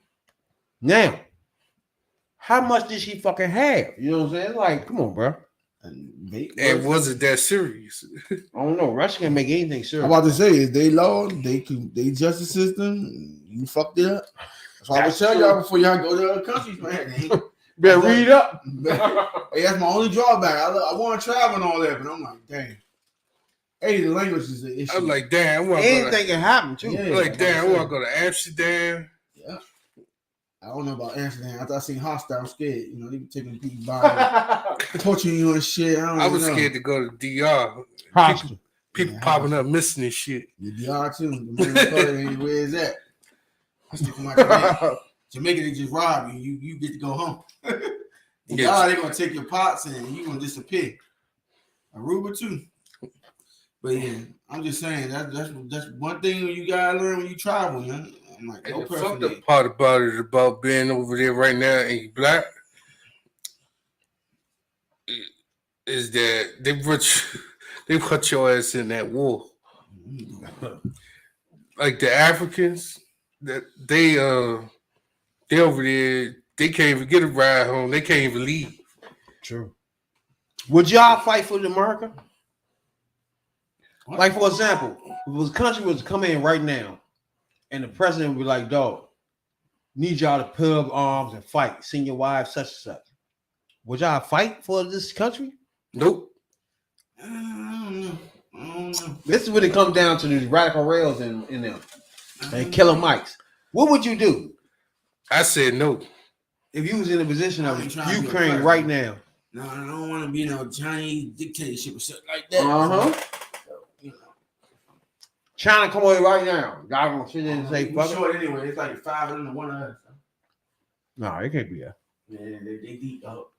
Now, how much did she fucking have? You know what I'm saying? Like, come on, bro. And wasn't that serious? I don't know. Russia can make anything serious. I'm about to say, is they law, they justice system, you fucked it up. That's why I would tell y'all before y'all go to other countries, man. Better read up. Hey, that's my only drawback. I want to travel and all that, but I'm like, dang. Hey, the language is an issue. I'm like, damn. Anything can happen too. Yeah, I'm like, damn. I want to go to Amsterdam. Yeah. I don't know about Amsterdam. After I seen Hostile, I'm scared. They be taking people's body, torturing you and shit. I was scared to go to DR. People popping up missing and shit. The DR too. The money where is that? Jamaica, they just rob you. You get to go home. DR, they gonna take your pots and you gonna disappear. Aruba too. But yeah, I'm just saying that's one thing you gotta learn when you travel, man. I'm like, and the fucked up part about it, about being over there right now and you black, is that they put your ass in that war. Like the Africans, that they over there, they can't even get a ride home. They can't even leave. True. Would y'all fight for America? Like, for example, if a country was to come in right now and the president would be like, dog, need y'all to put up arms and fight, send your wives, such and such. Would y'all fight for this country? Nope. I don't know. This is what it comes down to, these radical rails in them. And killer mics. What would you do? I said no. If you was in a position of Ukraine right now. No, I don't want to be no Chinese dictatorship or something like that. Uh-huh. China come over right now. Y'all gonna sit there and say, fuck it anyway. It's like 500 to 1 of us. No, it can't be that. Yeah, they deep up.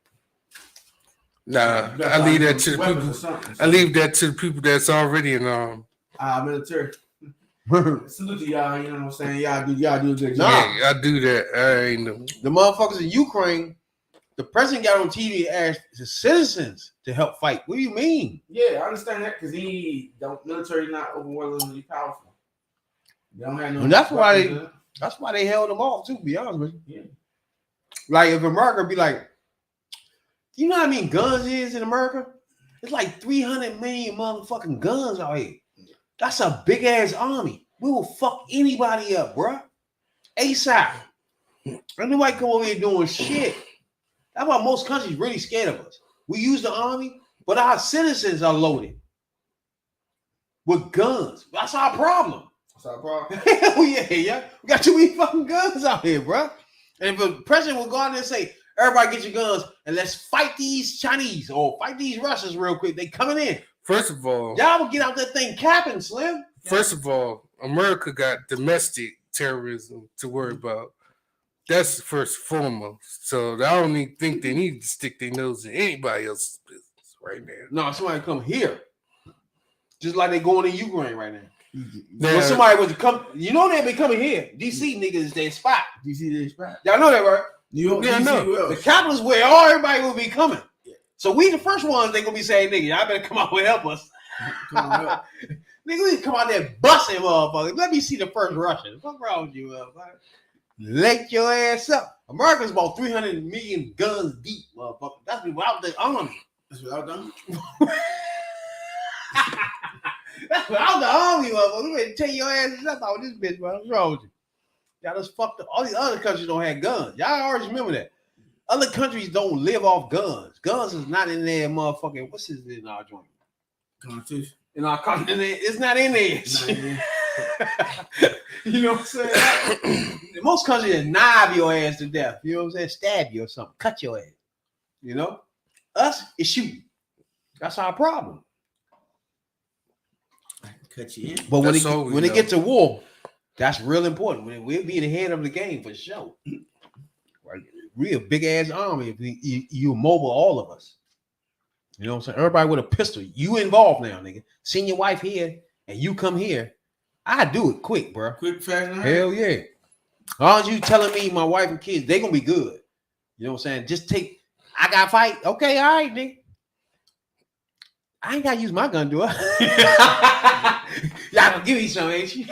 Nah, I leave that to the people. I leave that to the people that's already in military. Salute to y'all. You know what I'm saying? Y'all do a good job. Yeah, I do that. I ain't know. The motherfuckers in Ukraine, the president got on TV and asked the citizens to help fight. What do you mean? Yeah, I understand that because military not overwhelmingly powerful. They don't have no. And that's why they held them off too. To be honest with you. Yeah. Like if America be like, you know how many guns is in America? It's like 300 million motherfucking guns out here. That's a big ass army. We will fuck anybody up, bro. ASAP. And nobody come over here doing shit. That's why most countries really scared of us. We use the army, but our citizens are loaded with guns. That's our problem. That's our problem. Hell yeah. We got too many fucking guns out here, bro. And if the president would go out there and say, everybody get your guns and let's fight these Chinese or fight these Russians real quick. They coming in. First of all, y'all will get out that thing capping, Slim. First of all, America got domestic terrorism to worry about. That's first and foremost. So I don't even think they need to stick their nose in anybody else's business right now. No, somebody come here. Just like they going in Ukraine right now. Now when somebody was to come, you know they be coming here. DC niggas is their spot. DC their spot. Y'all know that, right? New York, yeah, DC, no. The capital is where everybody will be coming. Yeah. So we the first ones they gonna be saying, nigga, y'all better come out and help us. Nigga, we come out there busting motherfuckers. Let me see the first Russian. What's wrong with you, motherfucker? Let your ass up. America's about 300 million guns deep, motherfucker. That's without the army. That's without the army. That's without the army, motherfucker. We ready to take your asses up out this bitch, bro. What's wrong with you? Y'all just fucked up. All these other countries don't have guns. Y'all always remember that. Other countries don't live off guns. Guns is not in there, motherfucking. What's this in our joint? Constitution. In our country, it's not in there. You know what I'm saying? Most countries knife your ass to death. You know what I'm saying? Stab you or something. Cut your ass. You know? Us, it's shooting. That's our problem. Cut you in. But when That's all we it know. gets to war, that's real important. We'll be the head of the game for sure. Right? We a big ass army if you mobile all of us. You know what I'm saying? Everybody with a pistol. You involved now, nigga. Send your wife here and you come here. I do it quick, bro. Quick, fast, and Hell yeah. As long as you telling me my wife and kids, they gonna be good. You know what I'm saying? Just take, I got fight. Okay, all right, nigga. I ain't gotta use my gun, do I? Y'all gonna give me some, ain't you? You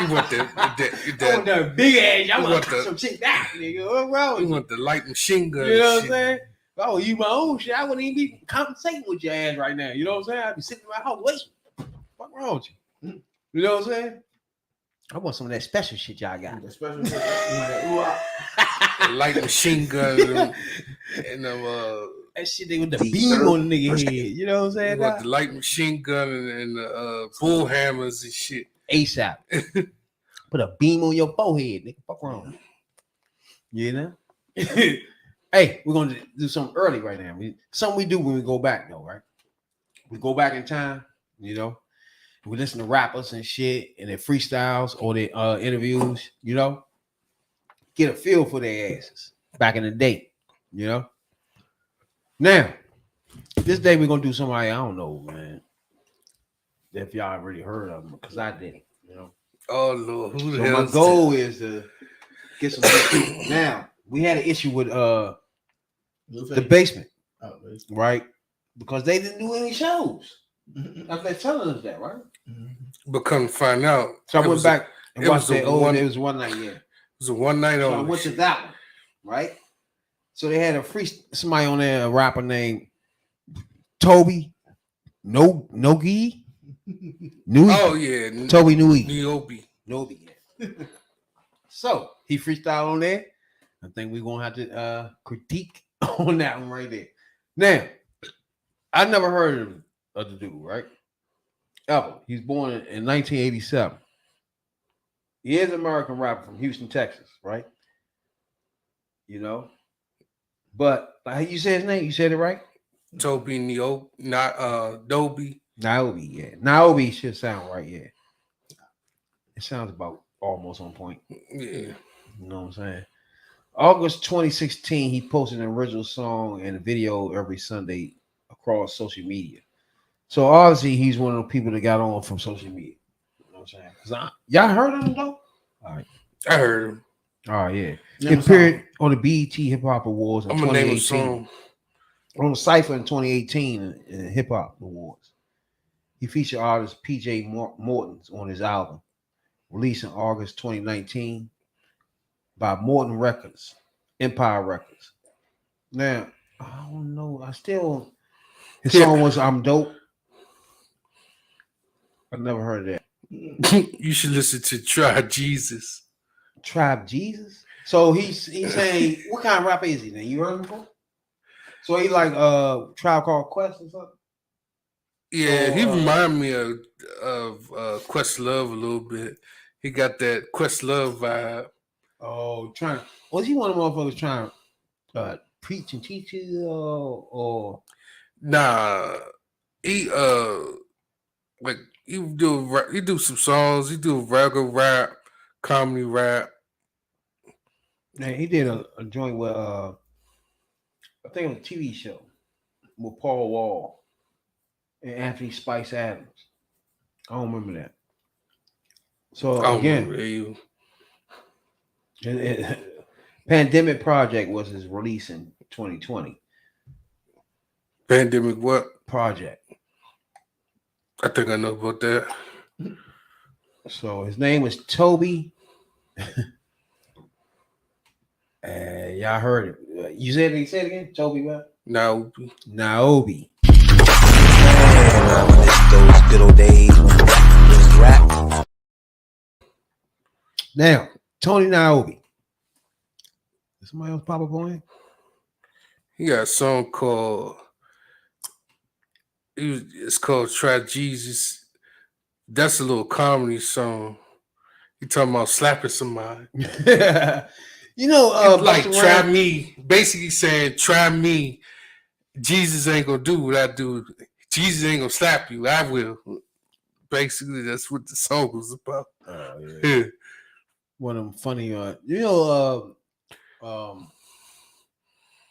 want I want the big ass. I want some shit back, nigga. What's wrong with you you? want the light machine gun. You know what I'm shit. saying? If I would use my own shit, I wouldn't even be conversating with your ass right now. You know what I'm saying? I'd be sitting in my house waiting. What's wrong with you? You know what I'm saying? I want some of that special shit y'all got. The special shit. The light machine gun and that shit they with the beam on the nigga head. You know what I'm saying? the light machine gun and bull hammers and shit. ASAP. Put a beam on your forehead, nigga. Fuck wrong. You know? Hey, we're gonna do something early right now. Something we do when we go back though, right? We go back in time, you know. We listen to rappers and shit and their freestyles or their interviews, you know. Get a feel for their asses back in the day, you know. Now, this day we're gonna do somebody I don't know, man. If y'all already heard of them, because I didn't, you know. Oh Lord, who the So hell? my goal is to get some. Now we had an issue with the basement, right? Because they didn't do any shows. They're telling us that, right? But come to find out, So I went back and watched that. It was one night, yeah. It was a one night So I only. went to that one, right? So they had somebody on there, a rapper named Toby Nogi. Oh yeah, Toby Nui. Nobi. Yeah. So he freestyled on there. I think we're gonna have to critique on that one right there. Now, I never heard of the dude, right? Ever. He's born in 1987. He is an American rapper from Houston, Texas, right? You know, but how you say his name? You said it right? Toby Niobe, not Dobie. Niobe, yeah. Niobe should sound right, yeah. It sounds about almost on point. Yeah. You know what I'm saying? August 2016, he posted an original song and a video every Sunday across social media. So obviously he's one of the people that got on from social media. You know what I'm saying? Y'all heard of him though? All right. I heard him. Oh yeah. He appeared on the BET Hip Hop Awards in 2018. On the Cypher in 2018 in Hip Hop Awards. He featured artist PJ Morton's on his album, released in August 2019 by Morton Records, Empire Records. Now, I don't know. His song was I'm Dope. I've never heard of that. You should listen to Tribe Jesus. Tribe Jesus? So he's saying, what kind of rapper is he then? You heard him before? So he like Tribe Called Quest or something? Yeah, he remind me of Questlove a little bit. He got that Questlove vibe. Oh, was he one of the motherfuckers trying to preach and teach you or nah? He like he do some songs. He do regular rap, comedy rap. Man, he did a joint with I think it was a TV show with Paul Wall and Anthony Spice Adams. I don't remember that. So again, Pandemic Project was his release in 2020. Pandemic what? Project. I think I know about that. So his name was Toby. Y'all heard it. You said it again? Toby what? Niobe. Those good old days. Rap. Now, Tony Niobe. Did somebody else pop up on him? He got a song called it's called Try Jesus. That's a little comedy song. You talking about slapping somebody? You know, It's like Busta try Rhymes- me. Basically saying try me. Jesus ain't gonna do what I do. Jesus ain't gonna slap you. I will. Basically, that's what the song was about. Oh yeah. Yeah. One of them funny.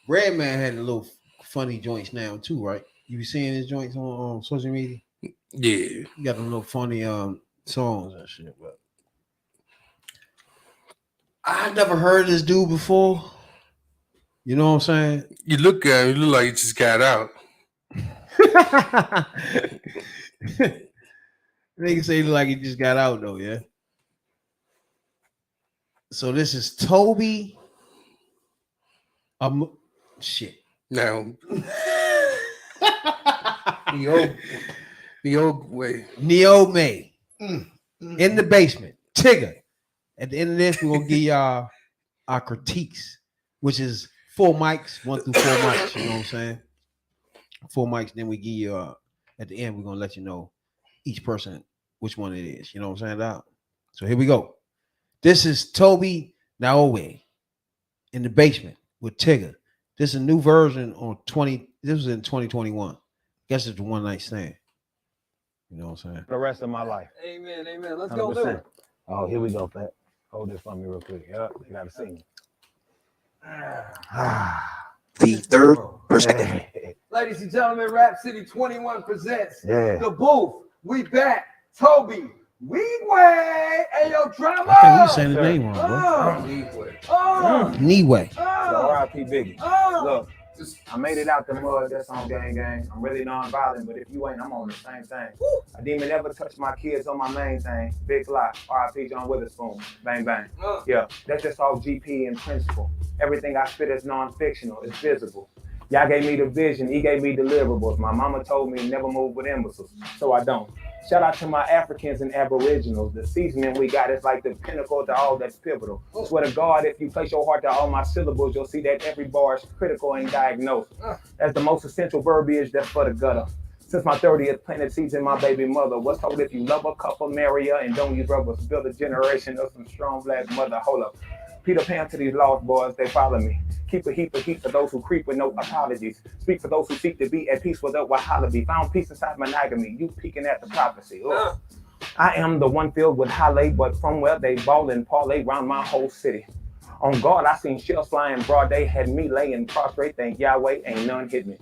Redman had a little funny joints now too, right? You be seeing his joints on social media? Yeah. You got them little funny songs and shit. But I never heard this dude before. You know what I'm saying? You look at him, you look like you just got out. Nigga say he look like he just got out though, yeah. So this is Toby. Shit. Now, the old way. Neo May in the basement. Tigger. At the end of this, we're gonna give y'all our critiques, which is 4 mics, 1 through 4 mics. You know what I'm saying? 4 mics. Then we give you at the end, we're gonna let you know each person which one it is. You know what I'm saying? Dog? So here we go. This is Toby Naoe in the basement with Tigger. This is a new version on 20. This was in 2021. Guess it's the one night stand. You know what I'm saying? The rest of my life. Amen, amen. Let's go do 100%. it. Oh, here we go, Fat. Hold this for me real quick. Yep, you gotta see me. The third perspective. Ladies and gentlemen, Rap City 21 presents Yeah. The Booth. We back. Toby Weedway. Ayo, drama. I think we saying the name wrong, bro. Knee-way. So R.I.P. Biggie. Look, I made it out the mud. That's on gang. I'm really non-violent, but if you ain't, I'm on the same thing. A demon never touched my kids on my main thing. Big lie. R.I.P. John Witherspoon. Bang, bang. Yeah, that's just all GP in principle. Everything I spit is non-fictional. It's visible. Y'all gave me the vision. He gave me deliverables. My mama told me never move with imbeciles, so I don't. Shout out to my Africans and Aboriginals. The seasoning we got is like the pinnacle to all that's pivotal. Swear to God, if you place your heart to all my syllables, you'll see that every bar is critical and diagnosed. That's the most essential verbiage that's for the gutter. Since my 30th, planted seeds in my baby mother. What's told if you love a couple, marry her, and don't use rubbers. Build a generation of some strong black mother. Hold up. Peter Pan to these lost boys, they follow me. Keep a heap for those who creep with no apologies. Speak for those who seek to be at peace with a Wahalabi. Found peace inside monogamy. You peeking at the prophecy. Ugh. I am the one filled with Halle, but from where they ball and parlay round my whole city. On guard, I seen shells flying broad day, had me laying prostrate. Thank Yahweh, ain't none hit me.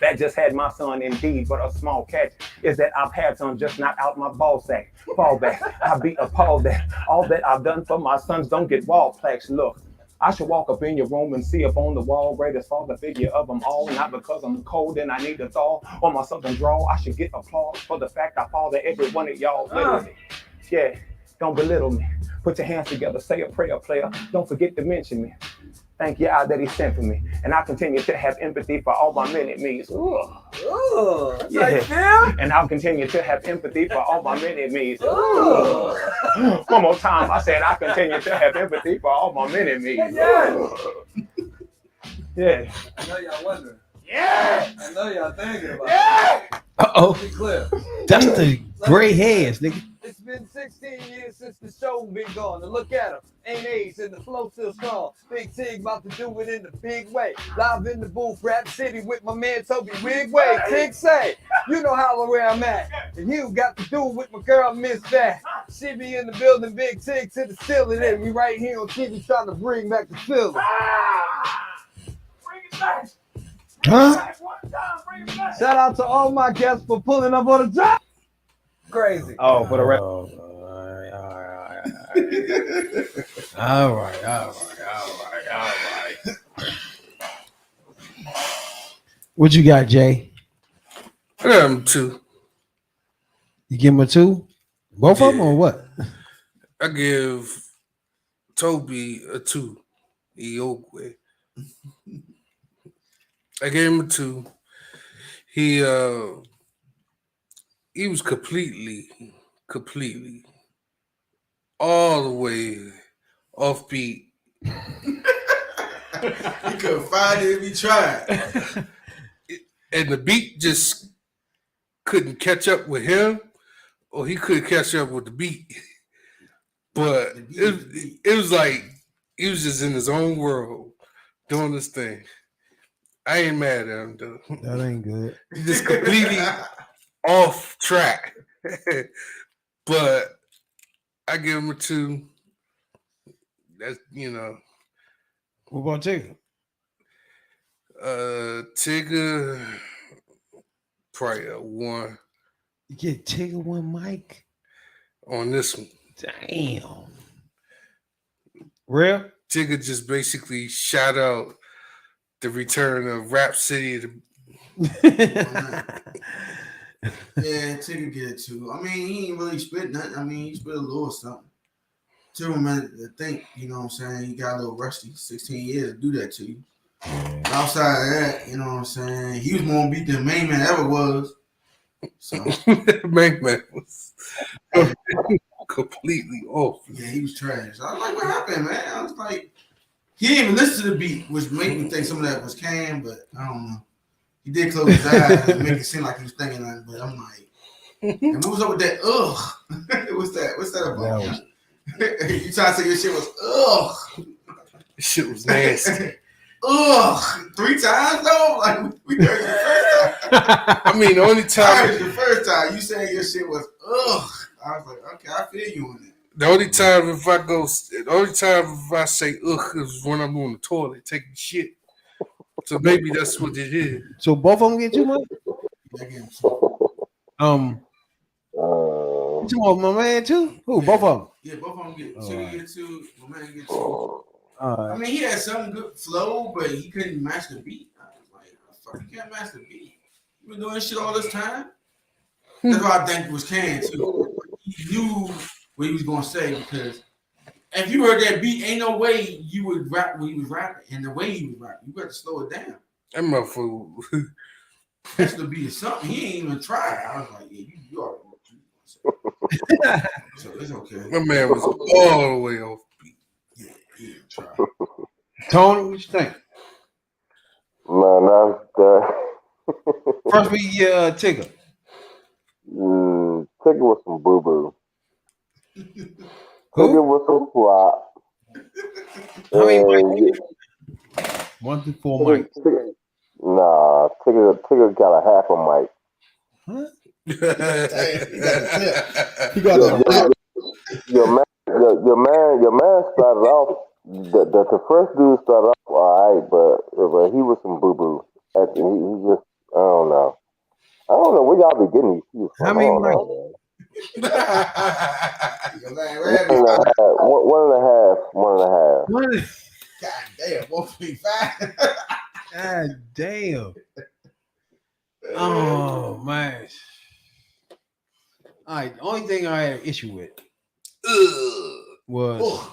That just had my son indeed, but a small catch is that I've had some just not out my ball sack. Fall back, I be appalled that all that I've done for my sons don't get wall plaques. Look, I should walk up in your room and see up on the wall, greatest father figure of them all. Not because I'm cold and I need a thaw on my southern drawl. I should get applause for the fact I father every one of y'all literally. Yeah, don't belittle me. Put your hands together, say a prayer, player. Don't forget to mention me. Thank y'all that he sent for me. And I continue to have empathy for all my men it means. Yeah. And I'll continue to have empathy for all my men it means. One more time, I said I continue to have empathy for all my men it means. Yeah. I know y'all wondering. Yeah. I know y'all thinking about it. Uh-oh. Be clear. That's the gray hairs, nigga. It's been 16 years since the show been gone. And look at him. Ain't A's and the flow still strong. Big Tig about to do it in the big way. Live in the booth, Rap City with my man Toby Wigway. Tig say, you know how where I'm at. And you got to do it with my girl Miss Fat. She be in the building, Big Tig to the ceiling. And we right here on TV trying to bring back the feeling. Bring it back. Huh? Shout out to all my guests for pulling up on the job. Crazy. Oh, for the rest. All right. What you got, Jay? I got him 2. You give him a 2? Both of them or what? I give Toby a 2. Iogwe. I gave him a 2. He was completely all the way offbeat. You couldn't find it if you tried. And the beat just couldn't catch up with him. Or he couldn't catch up with the beat. But The beat is the beat. it was like he was just in his own world doing this thing. I ain't mad at him though. That ain't good. He just completely off track. But I give him a 2. That's What about Tigger? Tigger probably a 1 You get Tigger one mic? on this one. Damn. Real? Tigger just basically shout out the return of Rap City. Yeah, Tigger get it too. I mean, he ain't really spit nothing. I mean, he spit a little something. Took him a minute to think, you know what I'm saying? He got a little rusty. 16 years to do that to you. Outside of that, you know what I'm saying? He was more beat than Main Man ever was. So Man was completely off. yeah, he was trash. I was like, what happened, man? I was like, he didn't even listen to the beat, which made me think some of that was Cam, but I don't know. He did close his eyes and make it seem like he was thinking that, but I'm like, and what was up with that? Ugh. What's that about? You trying to say your shit was ugh? This shit was nasty. Ugh. 3 times though? Like we heard it the first time. I mean, the only I time heard it the first time. You saying your shit was ugh. I was like, okay, I feel you on it. the only time if I say ugh is when I'm on the toilet taking shit. So maybe that's what it is. So both of them get 2 mic? Yeah, again, You talking about my man too? Who? Both of them? yeah, both of them get 2, Alright. get 2. My man get 2. I Uh, mean, he had some good flow, but he couldn't match the beat. I was like, fuck, you can't match the beat. You been doing shit all this time? That's why I think it was Cam too. He knew what he was gonna say because if you heard that beat, ain't no way you would rap when he was rapping. And the way he was rapping, you got to slow it down. That motherfucker. Catch the beat or something. He ain't even try. I was like, yeah, you already know what you gonna say. So it's okay. My man was all the way off beat. Yeah, he didn't try. Tony, what you think? Man, that's First we Tigger. Tigger was some boo boo. Who? Tigger was some flop. How many And mics? 1 through 4 mics. Nah, Tigger got a half a mic. Huh? He got a Your man started off. The first dude started off all right, but he was some boo boo. He just I don't know where y'all be getting these views from. How many mics? One and a half. What? God damn, 1.5. God damn. Oh man. All right, the only thing I had an issue with was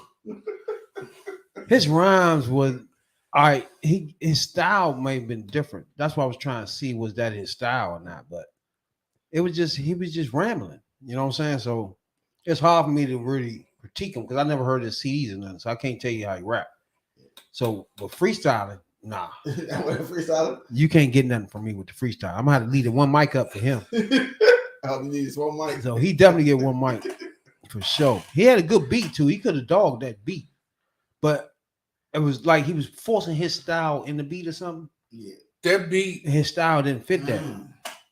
his rhymes was all right. His style may have been different. That's what I was trying to see, was that his style or not, but it was just he was just rambling. You know what I'm saying? So it's hard for me to really critique him because I never heard his CDs or nothing, so I can't tell you how he rap. So, but freestyling, nah. That wasn't freestyling. You can't get nothing from me with the freestyle. I'm gonna have to leave the one mic up for him. All you need is 1 mic. So he definitely get 1 mic for sure. He had a good beat too. He could have dogged that beat, but it was like he was forcing his style in the beat or something. Yeah. That beat, His style didn't fit that.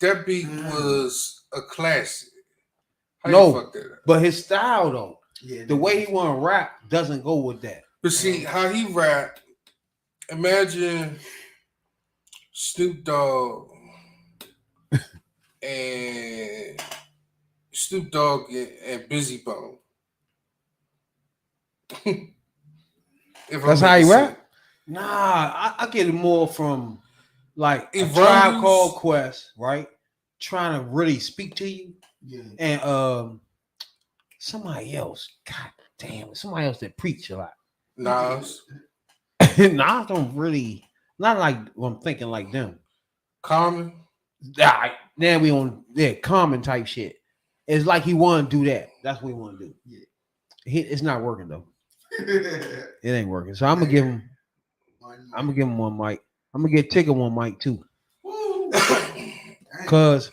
that beat was a classic. How No. you fuck that up? But his style though, Yeah. the way he want to rap doesn't go with that. But see how he rap. Imagine Snoop Dogg and Busy Bone. That's how he rap. Nah, I get it more from like a It Tribe runs- Called Quest, right? Trying to really speak to you, Yeah. and somebody else. God damn, somebody else that preach a lot. Nas, Nas don't really, not like I'm thinking like them. Common. Now we on common type shit. It's like he want to do that. That's what he want to do. Yeah. It's not working though. It ain't working. So I'm gonna give him 1 mic. I'm gonna get Tigger 1 mic too. Woo. Cause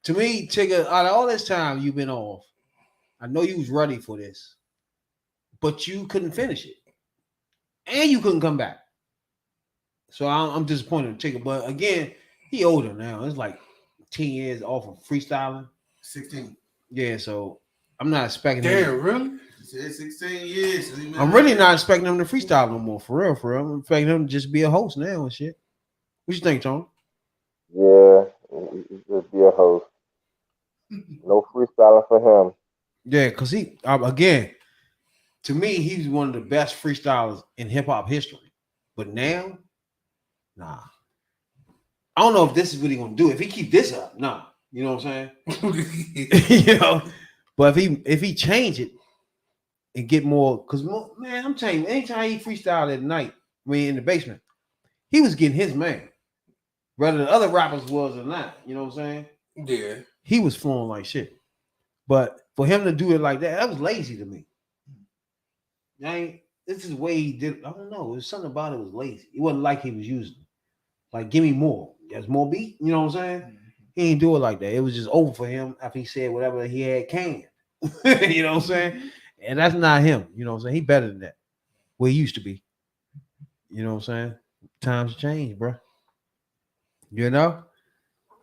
To me, Tigger, out of all this time you've been off, I know you was ready for this, but you couldn't finish it, and you couldn't come back. So I'm disappointed in Tigger. But again, he older now. It's like 10 years off of freestyling. 16. Yeah, so I'm not expecting him. Damn, really? He said 16 years. I'm really not expecting him to freestyle no more. For real, for real. I'm expecting him to just be a host now and shit. What you think, Tony? Yeah, just be a host. No freestyling for him. Yeah, because he again, to me, he's one of the best freestylers in hip hop history. But now, nah. I don't know if this is what he's gonna do. If he keep this up, nah. You know what I'm saying? You know, but if he change it and get more, because man, I'm telling you, anytime he freestyled at night, in the basement, he was getting his man. Whether the other rappers was or not, you know what I'm saying? Yeah. He was flowing like shit. But for him to do it like that was lazy to me. This is the way he did it. I don't know. There's something about it was lazy. It wasn't like he was using. Like, give me more. There's more beat. You know what I'm saying? He ain't do it like that. It was just over for him after he said whatever he had canned. You know what I'm saying? And that's not him. You know what I'm saying? He better than that. Where he used to be. You know what I'm saying? Times change, bro. You know?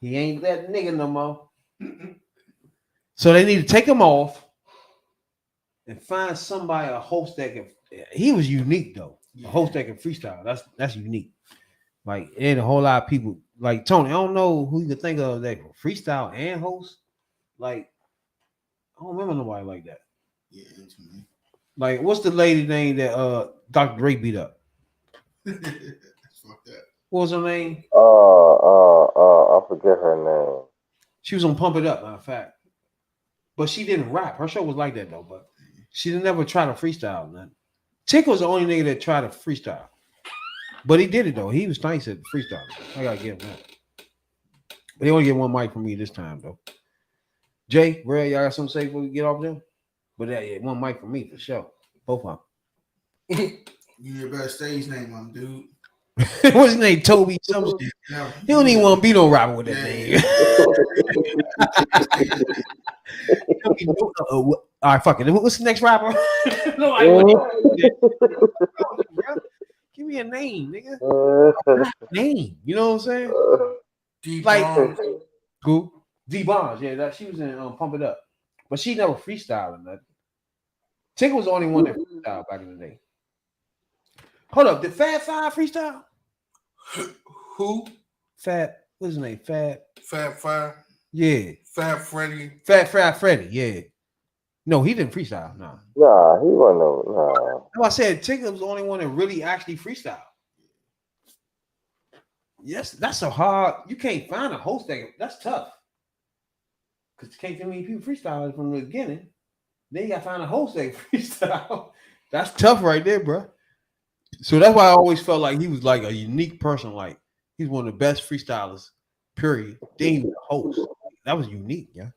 He ain't that nigga no more. So they need to take him off and find somebody, a host that can. He was unique though. A host that can freestyle. That's unique. Like, ain't a whole lot of people like Tony. I don't know who you can think of that can freestyle and host. Like, I don't remember nobody like that. Yeah, it's me. Like, what's the lady name that Dr. Dre beat up? Fuck that. What was her name? I forget her name. She was on Pump It Up, matter of fact. But she didn't rap. Her show was like that though, but she didn't ever try to freestyle, man. Tick was the only nigga that tried to freestyle. But he did it though. He was nice at freestyle. I gotta give him that. But they only get one mic from me this time though. Jay, Red, y'all got something to say before we get off them? But yeah, one mic from me for sure. Both of them. You your best stage name, dude. What's his name? Toby some shit. Yeah. He don't even want to be no rapper with that name. All right, fuck it. What's the next rapper? Give me a name, nigga. Name. You know what I'm saying? Like who? D Bonds. Yeah, she was in Pump It Up, but she never freestyled nothing. Tick was the only one that freestyled back in the day. Hold up, did Fat Five freestyle? Who? Fat, what's his name? Fat Five? Yeah. Fat Freddy? Fat Freddy, yeah. No, he didn't freestyle, no. Nah, he wasn't no. No, I said Tigger was the only one that really actually freestyle. Yes, that's so hard. You can't find a host that's tough. Because you can't too many people freestyle from the beginning. Then you gotta find a host that freestyle. That's tough right there, bro. So that's why I always felt like he was like a unique person. Like, he's one of the best freestylers, period. Then he was a host. That was unique, yeah.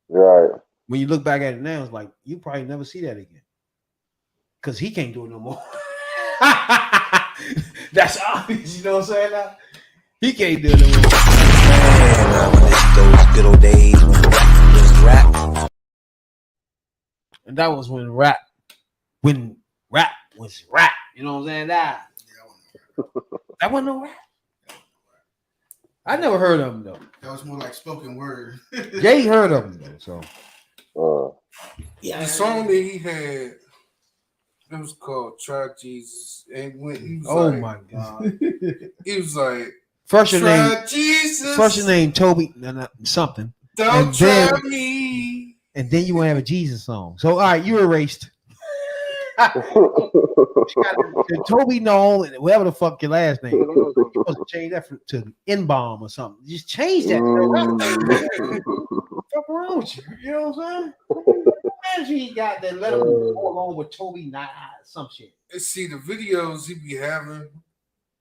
Right. When you look back at it now, it's like you probably never see that again. Because he can't do it no more. That's obvious, you know what I'm saying? Now? He can't do it no more. Man, I miss those good old days when rap was rap. And that was when rap was rap. You know what I'm saying? That wasn't no rap. I never heard of him though. That was more like spoken word. Jay heard of him though, so The song that he had, it was called Try Jesus. And when he was my god. He was like, First your Jesus. name Toby something. Don't and try then, me. And then you want to have a Jesus song. So all right, you erased. Toby no, whatever the fuck your last name. You're supposed to change that to N-bomb or something. Just change that. Fuck around with you. You know what I'm saying? Imagine he got that let him go along with Toby not some shit. And see the videos he be having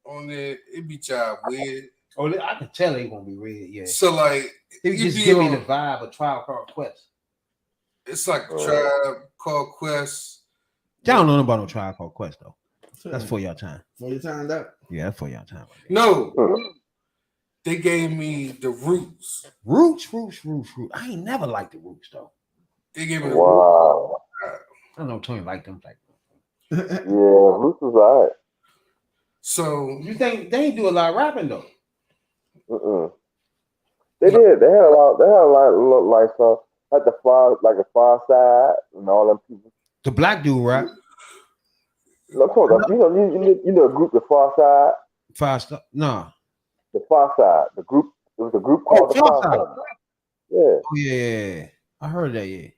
on there, it be child weird. Oh, I can tell they gonna be red, yeah. So like he just give me the vibe of Tribe Called Quest. It's like a Tribe Called Quest. Y'all don't know about no Tribe Called Quest though. That's for y'all time. For your time, that? Yeah, that's for y'all time. No, They gave me the Roots. Roots. I ain't never liked the Roots though. They gave me the Wow. I don't know Tony liked them. Yeah, Roots was alright. So You think they ain't do a lot of rapping though? They did. They had a lot. They had a lot of like some like the Far Side and all them people. The black dude rap. No, I'm talking about, you know the group, the Far Side. Fast. Nah. The Far Side. The group. It was a group called the Far Side. Yeah. Oh yeah. I heard that. Yeah.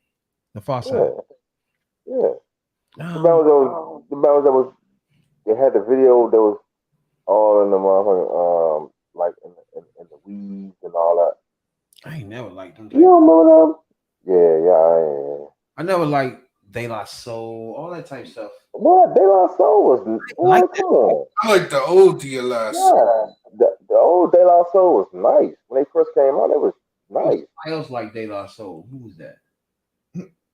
The Far Side. Yeah. The band was they had the video that was all in the motherfucking like in the weeds and all that. I ain't never liked them. You don't remember them? Yeah. I never liked De La Soul, all that type stuff. What? De La Soul was Like come on. I like the old DLS. Yeah, the old De La Soul was nice when they first came out. It was nice. I else like De La Soul. Who was that?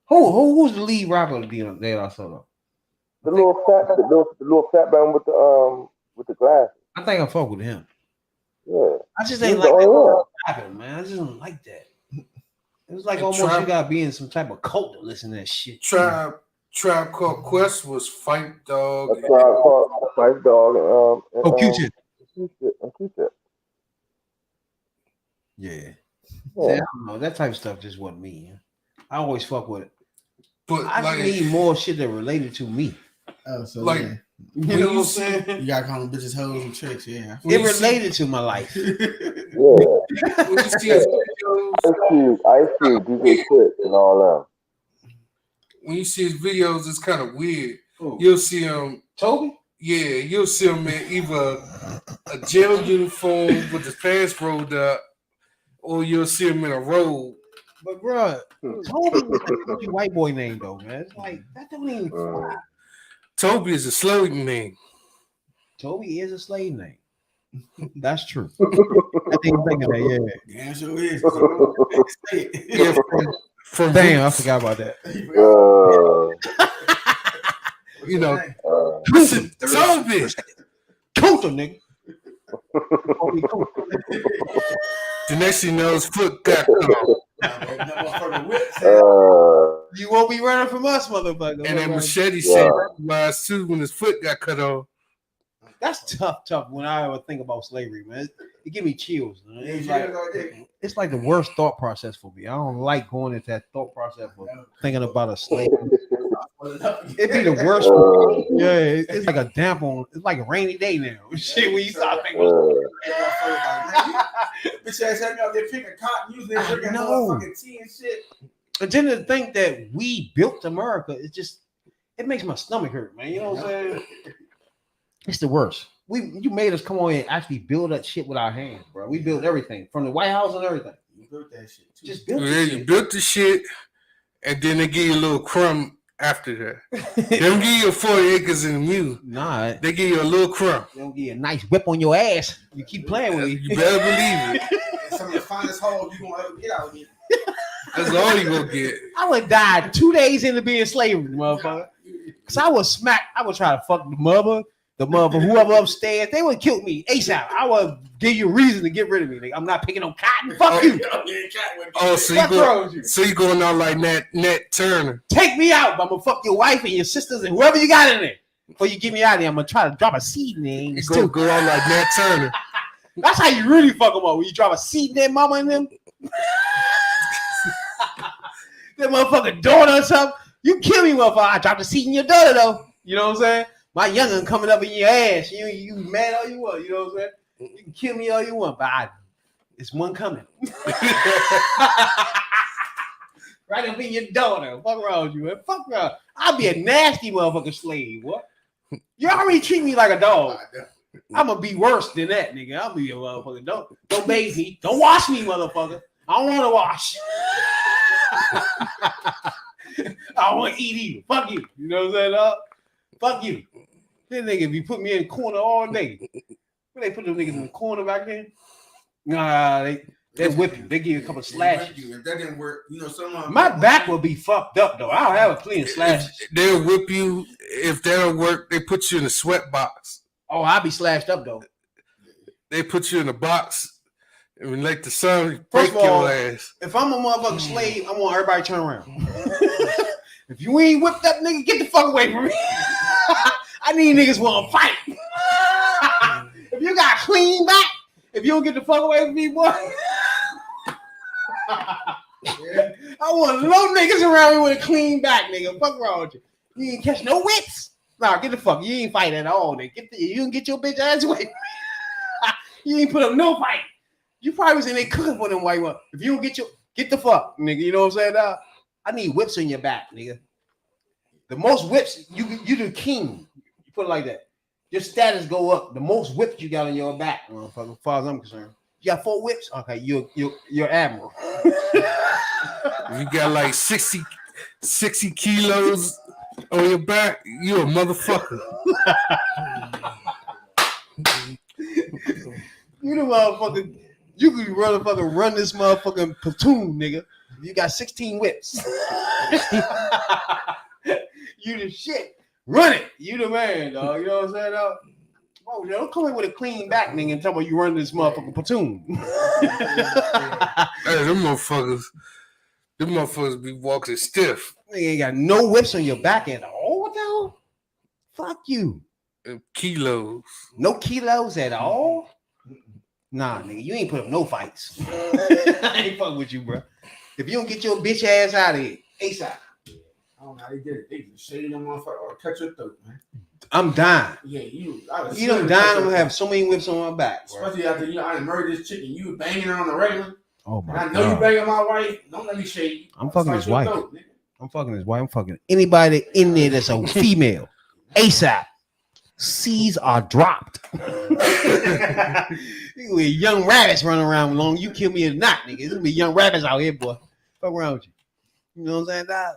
Who's the lead rapper of De La Soul? The little fat man with the glasses. I think I fuck with him. Yeah. I just He's ain't the like only one. that rapping, man. I just don't like that. It was like And almost you gotta be in some type of cult to listen to that shit. Tribe Called Quest was Fight Dog. A Tribe Called Fight Dog and Q-Tip. Q-Tip. Yeah. Yeah. I don't know. That type of stuff just wasn't me. I always fuck with it. But I like, just need more shit that related to me. Oh, so like yeah. You know what I'm saying? You gotta call them bitches hoes and tricks, yeah. It related to my life. Yeah. when you see his videos, Ice Cube, DJ Quick, and all when you see his videos, it's kind of weird. Who? You'll see him, Toby? yeah, you'll see him in either a jail uniform with his pants rolled up, or you'll see him in a robe. But bro, Toby was a white boy name though, man. It's like that don't even fly. Toby is a slogan name. Toby is a slave name. That's true. I didn't think of that, yeah. Yeah, sure is. Yeah, from Damn, I forgot about that. you know, Listen, Toby. Coulter, nigga. The next thing you know, his foot got cut off. You won't be running from us, motherfucker. And then Machete said otherwise too when his foot got cut off. That's tough when I ever think about slavery, man. It give me chills. Man. It's like the worst thought process for me. I don't like going into that thought process of thinking about a slave. It'd be the worst. Yeah, it's like a damp on. It's like a rainy day now. Shit, when you start thinking. Bitch ass had me out there picking cotton, using drinking motherfucking tea and shit. And then to think that we built America, it makes my stomach hurt, man. You know what I'm saying? It's the worst. You made us come on here and actually build that shit with our hands, bro. We built everything from the White House and everything. You built that shit too. Just built Yeah, you built the shit, and then they give you a little crumb after that. They don't give you 40 acres in the mule. Nah, They give you a little crumb. they don't give you a nice whip on your ass. You keep playing with it. You better believe it. Some of the finest hoes you gonna ever get out here. That's all you gonna get. I would die 2 days into being slavery, motherfucker. Cause I would smack. I would try to fuck the mother, whoever upstairs. They would kill me ASAP. I would give you a reason to get rid of me. Like, I'm not picking no cotton. Fuck you. Oh, so you going out like Nat Turner? Take me out. I'm gonna fuck your wife and your sisters and whoever you got in there. Before you get me out of there, I'm gonna try to drop a seed in there. Go out like Nat Turner. That's how you really fuck them up. When you drop a seed in their mama and them. That motherfucking daughter or something. You kill me, motherfucker. I dropped a seed in your daughter though. You know what I'm saying? My young'un coming up in your ass. You mad all you want. You know what I'm saying? You can kill me all you want, but it's one coming. Right up in your daughter. Fuck around with you, man. Fuck around. I'll be a nasty motherfucking slave. What? You already treat me like a dog. I'm gonna be worse than that, nigga. I'll be a motherfucker. Don't bathe me. Don't wash me, motherfucker. I don't want to wash. I want to eat either. Fuck you. You know what I'm saying? Fuck you. This nigga be putting me in the corner all day. Where they put them niggas in the corner back then? Nah, they whip you. They give you a couple slashes. If that didn't work, you know, some my back will be fucked up though. I'll have a clean slashes. They'll whip you. If that don't work, they put you in a sweat box. Oh, I'll be slashed up though. They put you in a box I mean, like the sun First break of all, your ass. if I'm a motherfucking slave, I want everybody to turn around. If you ain't whipped up, nigga, get the fuck away from me. I need niggas want to fight. If you got clean back, if you don't get the fuck away from me, boy. I want low niggas around me with a clean back, nigga. Fuck wrong with you. You ain't catch no whips. Nah, get the fuck. You ain't fight at all, nigga. You didn't get your bitch ass away. You ain't put up no fight. You probably was in there cooking for them white ones. If you don't get the fuck, nigga. You know what I'm saying? I need whips on your back, nigga. The most whips, you the king. You put it like that. Your status go up. The most whips you got on your back, motherfucker, as far as I'm concerned. You got 4 whips? Okay, you're admiral. You got like 60 kilos on your back, you a motherfucker. You the motherfucker. You can run this motherfucking platoon, nigga. You got 16 whips. You the shit. Run it. You the man, dog. You know what I'm saying, dog? Oh, don't come in with a clean back, nigga, and tell me you run this motherfucking platoon. Hey, them motherfuckers be walking stiff. Nigga ain't got no whips on your back at all. What the hell? Fuck you. Kilos. No kilos at all? Nah, nigga, you ain't put up no fights. I ain't fucking with you, bro. If you don't get your bitch ass out of here, ASAP. I don't know how they did it. They just shade them motherfucker or cut your throat, man. I'm dying. Yeah, you don't dying. I'm gonna have so many whips on my back, bro. Especially after I murdered this chick and you banging her on the regular. Oh my God. I know you banging my wife. Don't let me shade you. I'm fucking his wife. I'm fucking his wife. I'm fucking anybody in there that's a female. ASAP. C's are dropped. You be young rabbits running around long. You kill me or not, nigga. There's gonna be young rabbits out here, boy. Fuck around with you. You know what I'm saying?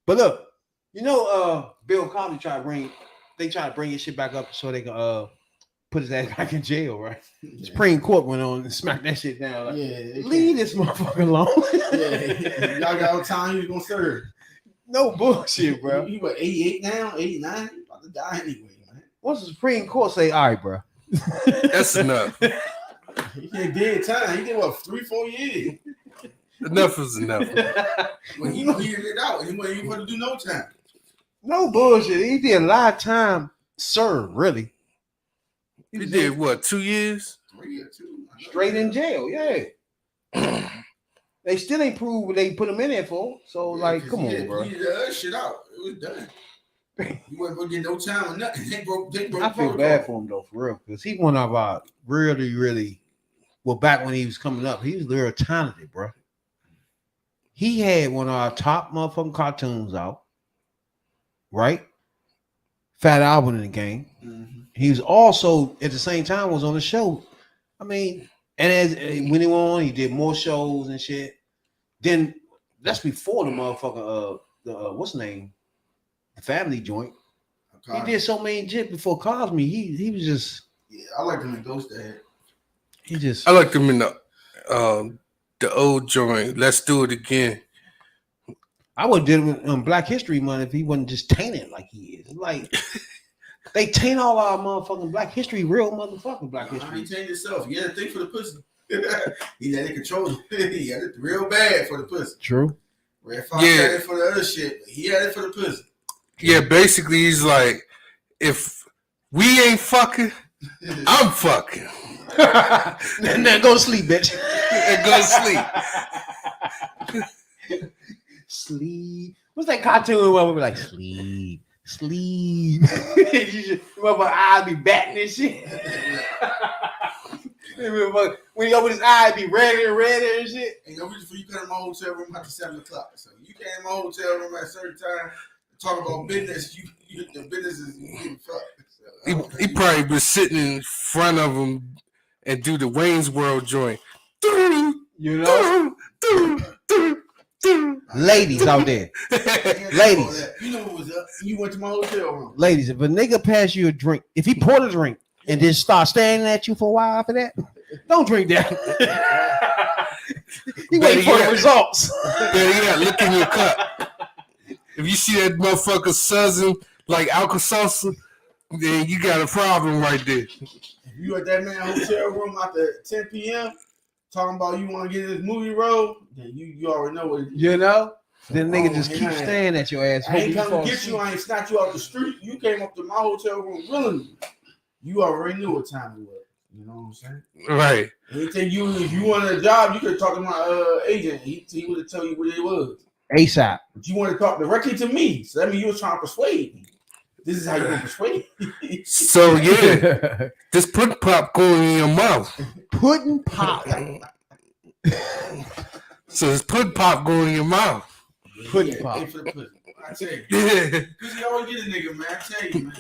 But look, you know, Bill Cosby tried to bring his shit back up so they can put his ass back in jail, right? Yeah. Supreme Court went on and smacked that shit down. Like, leave this motherfucker alone. Yeah, y'all got all time he was gonna serve. No bullshit, bro. He what, 88 now? 89? He's about to die anyway, man. Once the Supreme Court say, all right, bro. That's enough. He did time. He did what, 3-4 years? Enough is enough. When he cleared it out, he wasn't even going to do no time. No bullshit. He did a lot of time served, really. He did what, 2 years? 3 or 2. Straight in jail, yeah. They still ain't proved what they put him in there for. So, come on, bro. He did that shit out. It was done. You wasn't going to get no time or nothing. They broke I feel bad for him, though, for real. Because he's one of our really, well, back when he was coming up, he was real talented, bro. He had one of our top motherfucking cartoons out, right? Fat Albert in the game. Mm-hmm. He was also, at the same time, was on the show. I mean, and when he went on, he did more shows and shit. Then, that's before the motherfucker, what's the name? The Family Joint. Cosby. He did so many shit before Cosby. He was just. Yeah, I liked him in Ghost Dad. I liked him in the old joint. Let's do it again. I would have did it on Black History Month if he wasn't just tainted like he is. Like they taint all our motherfucking Black History, real motherfucking Black History. He tainted himself. He had a thing for the pussy. He had it controlled. He had it real bad for the pussy. True. Red Fox had it for the other shit, but he had it for the pussy. Yeah, basically he's like, if we ain't fucking, I'm fucking. Now go to sleep, bitch. And go to sleep. Sleep. What's that cartoon where we be like, sleep. Remember, eyes be batting and shit. When he open his eyes, be redder and shit. Ain't no reason for you to come in my hotel room after 7 o'clock. So you came in my hotel room at a certain time. Talk about business, the business is getting fucked. He probably was sitting in front of him and do the Wayne's World joint. You know? Ladies out there. Ladies. You know what was up? You went to my hotel room. Ladies, if a nigga pass you a drink, if he poured a drink and then start staring at you for a while after that, don't drink that. He waiting for the results. Yeah, look in your cup. If you see that motherfucker suzzing like Alka-Seltzer, then you got a problem right there. If you at that man hotel room after 10 p.m., talking about you want to get in this movie role, then you already know what it is. You know? Then nigga Oh, just keep man. staring at your ass. I ain't hoping come fall to get asleep. you. I ain't snatch you out the street. You came up to my hotel room willingly. You already knew what time it was. You know what I'm saying? Right. Anything if you wanted a job, you could talk to my agent. He would have tell you what it was. ASAP. But you want to talk directly to me. So that means you were trying to persuade me. This is how you gonna persuade me. So yeah, this pudding pop going in your mouth. Pudding pop. So this pudding pop going in your mouth. Pudding pop. Pay for the pudding. I tell you. Yeah. Because you always get a nigga, man. I tell you, man.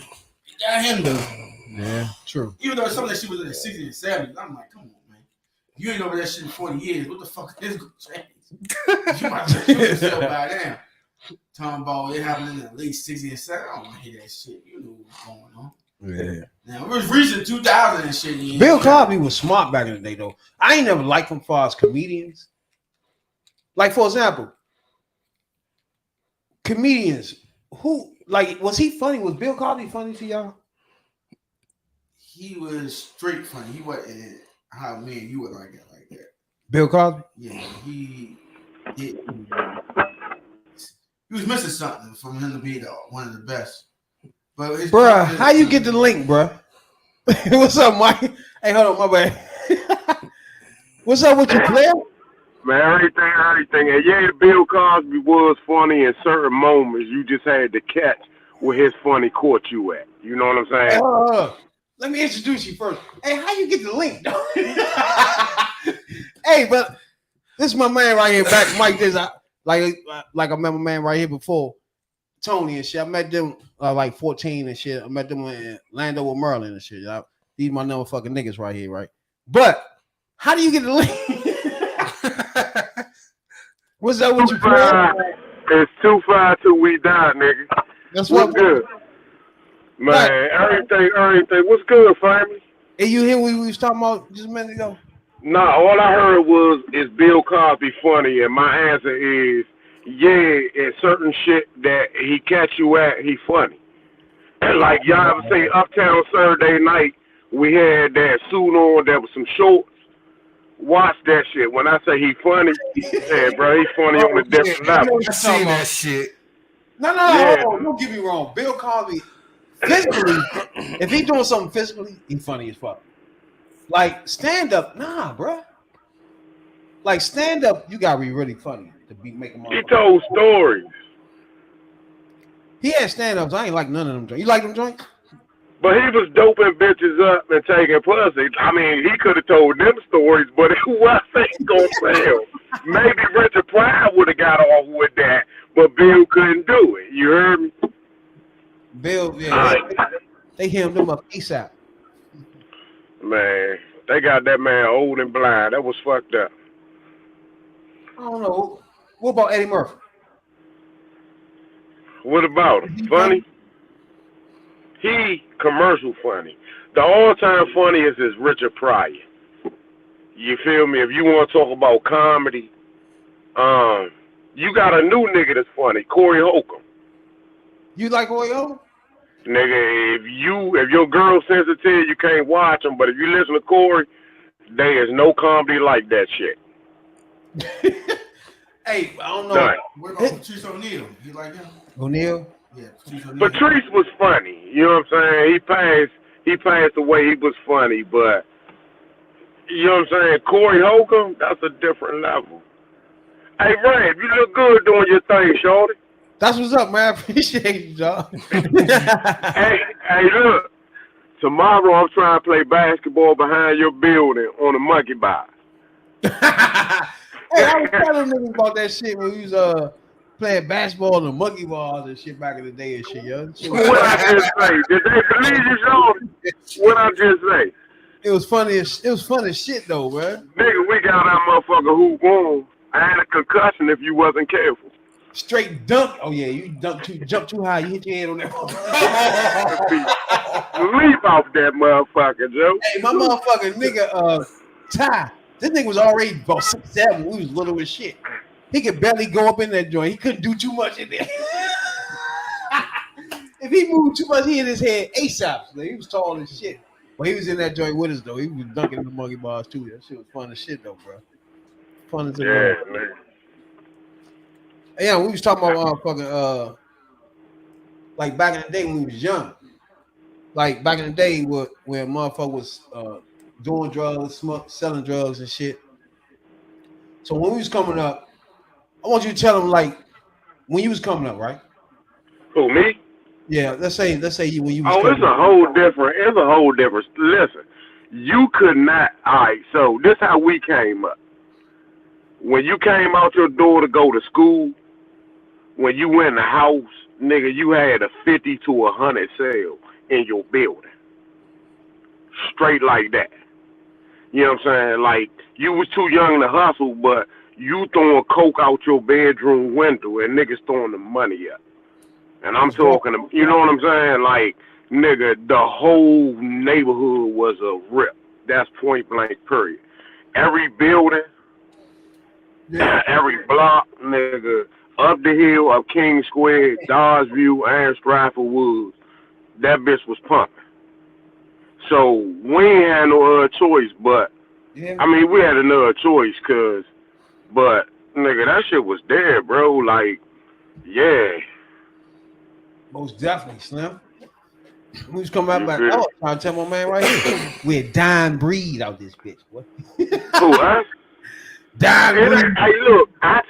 You got him though. Yeah, true. Even though some of that shit was in the 60s and 70s, I'm like, come on, man. You ain't over that shit in 40 years. What the fuck is this gonna change? You might just shoot yourself by now. Talking about it happened in the late 60s and 70s. I don't want to hear that shit. You know what's going on. Yeah. Now, it was recent 2000 and shit. Yeah. Bill Cosby was smart back in the day, though. I ain't never liked him far as comedians. Like, for example, comedians who, like, was he funny? Was Bill Cosby funny to y'all? He was straight funny. He wasn't how me and you would like it like that. Bill Cosby? Yeah, he was missing something from him to be one of the best. But Bruh, how you get the link, bruh? What's up, Mike? Hey, hold on, my bad. What's up with you, player? Man, everything. And yeah, Bill Cosby was funny in certain moments. You just had to catch where his funny caught you at. You know what I'm saying? Let me introduce you first. Hey, how you get the link, though? Hey, but this is my man right here, back Mike. This like I met my man right here before, Tony and shit. I met them like 14 and shit. I met them in Landover, Maryland and shit. These my motherfucking niggas right here, right? But how do you get the link? What's up with you, player? It's 2-5 till we die, nigga. That's what's good. Man, everything. What's good, family? Hey, you hear what we was talking about just a minute ago? Nah, all I heard was, is Bill Cosby funny? And my answer is, yeah, in certain shit that he catch you at, he funny. And like y'all ever say Uptown Saturday Night, we had that suit on, there was some shorts. Watch that shit. When I say he funny, yeah, bro, he funny on a different level. I seen that shit. No, Yeah. don't get me wrong. Bill Cosby, physically, if he doing something physically, he funny as fuck. Like stand up, nah, bro. Like stand up, you gotta be really funny to be making money. He told stories. He had stand ups. I ain't like none of them joints. You like them joints? But he was doping bitches up and taking pussy. I mean, he could have told them stories, but it wasn't going to fail. Maybe Richard Pryor would have got off with that, but Bill couldn't do it. You heard me? Bill, yeah, they hemmed him up ASAP. Man, they got that man old and blind. That was fucked up. I don't know. What about Eddie Murphy? What about him? Funny? He commercial funny. The all-time funniest is Richard Pryor. You feel me? If you want to talk about comedy, you got a new nigga that's funny, Corey Holcomb. You like Oyo? Nigga, if your girl sends it to you, you can't watch them. But if you listen to Corey, there is no comedy like that shit. Hey, I don't know. None. What about Patrice O'Neal? You like him? O'Neal? Yeah, Patrice O'Neal. Patrice was funny. You know what I'm saying? He passed away. He was funny, but you know what I'm saying? Corey Holcomb, that's a different level. Hey, Ray, you look good doing your thing, shorty. That's what's up, man. I appreciate you, John. hey, look. Tomorrow I'm trying to play basketball behind your building on a monkey bar. Hey, I was telling niggas about that shit when we was playing basketball and monkey balls and shit back in the day and shit, yo. What I just say? Did they believe you, shorty? What I just say? It was funny as shit though, man. Nigga, we got our motherfucker hoop on. I had a concussion if you wasn't careful. Straight dunk. Oh yeah, you jump too high, you hit your head on that. Leap off that motherfucker, Joe. Hey, my motherfucking nigga, Ty. This nigga was already about 6'7". We was little as shit. He could barely go up in that joint. He couldn't do too much in there. If he moved too much, he hit his head ASAP. So he was tall as shit. Well, he was in that joint with us though. He was dunking the monkey bars too. That shit was fun as shit though, bro. Fun as Yeah, hell. man. Yeah, we was talking about fucking like back in the day when we was young. Like back in the day where motherfucker was doing drugs, selling drugs and shit. So when we was coming up, I want you to tell them like when you was coming up, right? Who, me? Yeah, let's say you when you was Oh, coming it's a up. whole different. It's a whole different. Listen, you could not. All right, so this how we came up. When you came out your door to go to school, when you went in the house, nigga, you had a 50 to 100 sale in your building, straight like that. You know what I'm saying? Like you was too young to hustle, but you throwing coke out your bedroom window and niggas throwing the money up. And I'm talking, you know what I'm saying? Like, nigga, the whole neighborhood was a rip. That's point blank, period. Every building, every block, nigga, up the hill, up King Square, Dodgeview, and Stratford Woods, that bitch was pumping. So we ain't had no other choice, but, I mean, we had another choice, but, nigga, that shit was there, bro. Like, yeah. Most definitely, Slim. We was coming out back. I was trying to tell my man right here. We're a dying breed out this bitch. What? Who, us? Dying breed. Hey, look, I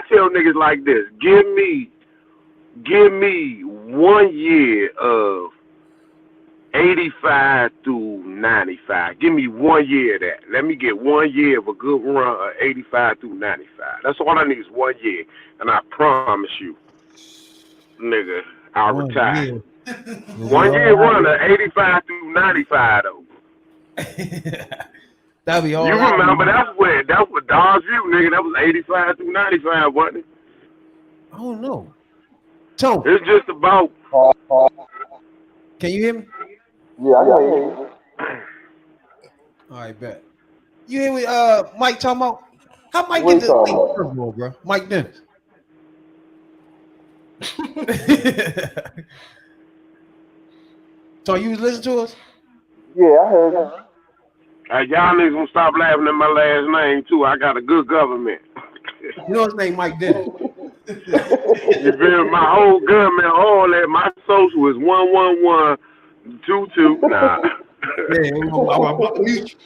tell niggas like this. Give me 1 year of 85 through 95. Give me 1 year of that. Let me get 1 year of a good run of 85 through 95. That's all I need is 1 year. And I promise you, nigga, I'll retire. 1 year run of 85 through 95 though. That'll be all. You remember that's what Dodgeview, nigga. That was 85 through 95, wasn't it? I don't know. Tone. It's just about. Can you hear me? Yeah, I can hear you. All right, bet. You hear me? Mike talking about how Mike What get you the talking about? curveball, bro? Mike Dennis. So you was listening to us? Yeah, I heard you. Hey, y'all niggas gonna stop laughing at my last name too. I got a good government. You know his name, Mike Dennis. You feel me? My whole government, all that. My social is 11122. Nah. Yeah, I'm about to mute you.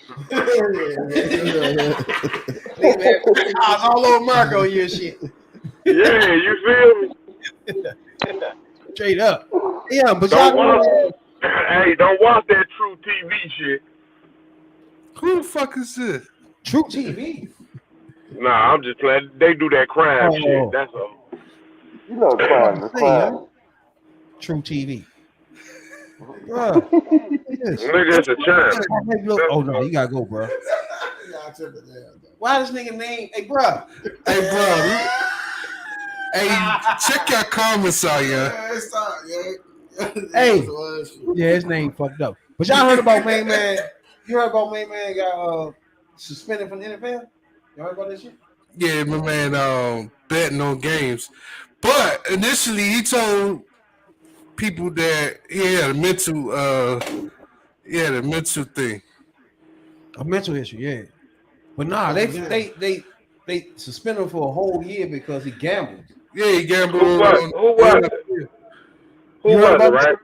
All over America on your shit. Yeah, you feel me? Straight up. Yeah, but Don't y'all don't watch that True TV shit. Who the fuck is this? True TV. Nah, I'm just playing. They do that crime shit. That's all. You know, crime. True TV. Bro, Nigga, it's a chance. Oh no, you gotta go, bro. Why this nigga name? Hey, bro. Hey, bro. Hey, check your comments out, yeah. Hey, yeah, his name fucked up. But y'all heard about Main Man? You heard about Main Man got suspended from the NFL? You heard about that shit? Yeah, my man betting on games. But initially he told people that he had a mental thing. A mental issue, yeah. But nah, they suspended him for a whole year because he gambled. Yeah, he gambled. Who was it? Who was it, right?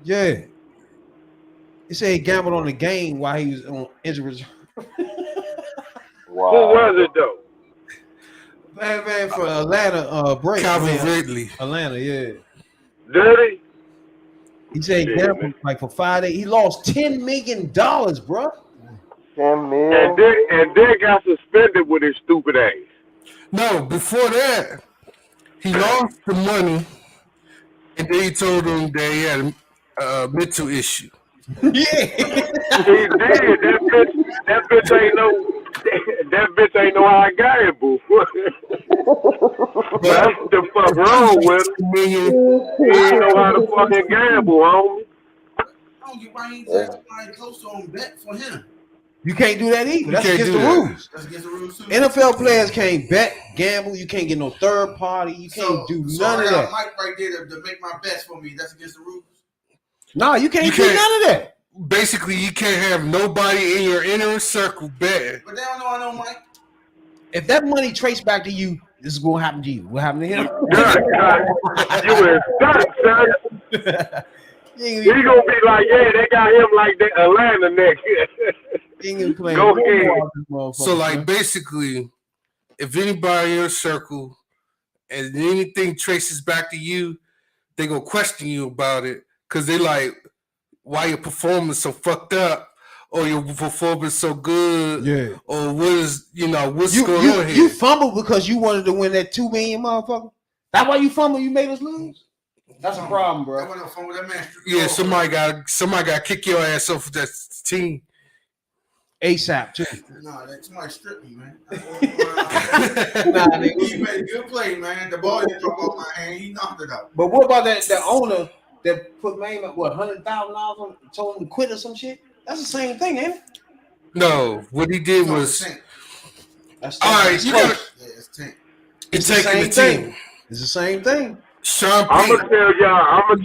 Yeah. He said he gambled on the game while he was on injury reserve. Wow. Who was it though? Man for Atlanta, break. Calvin Ridley. Atlanta, yeah. Did he? He said he gambled like for 5 days. He lost $10 million, bro. 10 million. And then got suspended with his stupid ass. No, before that, he lost the money, and then he told him that he had a mental issue. Yeah. He did. That bitch ain't know. That bitch ain't know how I got it, boo. That's the fuck wrong with him. He ain't know how to fucking gamble, homie. I don't get why he ain't just somebody close to him bet for him. You can't do that either. That's against the rules. That's against the rules too. NFL players can't bet, gamble. You can't get no third party. You can't do none of that. Mike right there to make my bets for me. That's against the rules. No, you can't do none of that. basically you can't have nobody in your inner circle betting. But they don't know I know Mike. If that money traced back to you, this is gonna happen to you. What happened to him? You was done, son. He gonna be like, yeah, they got him like that Atlanta next year. Go ahead. So like basically, if anybody in your circle and anything traces back to you, they gonna question you about it because they like why your performance so fucked up or your performance so good. Yeah. Or what's going on here? You fumbled because you wanted to win that $2 million, motherfucker. That's why you fumbled. You made us lose. That's a problem, bro. Yeah, somebody got to kick your ass off that team. ASAP too. No, somebody stripped me, man. Nigga. He made a good play, man. The ball didn't drop off my hand. He knocked it out. But what about that owner that put Mame at $100,000 on, told him to quit or some shit? That's the same thing, ain't it? No, what he did was that's all right. You got it's the same thing. It's the same thing. Sean I'm gonna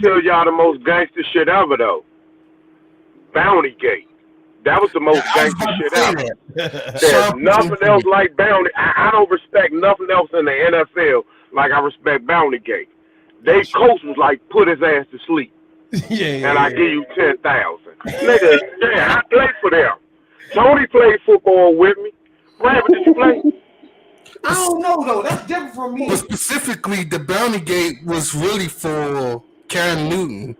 tell y'all the most gangster shit ever though. Bounty Gate. That was the most gangster shit ever. There's nothing else like Bounty. I don't respect nothing else in the NFL like I respect Bounty Gate. They coach was like, put his ass to sleep. And I give you 10,000. Nigga, yeah, I played for them. Tony played football with me. Rabbit, did you play? I don't know though. That's different from me. But specifically, the Bounty Gate was really for Cam Newton.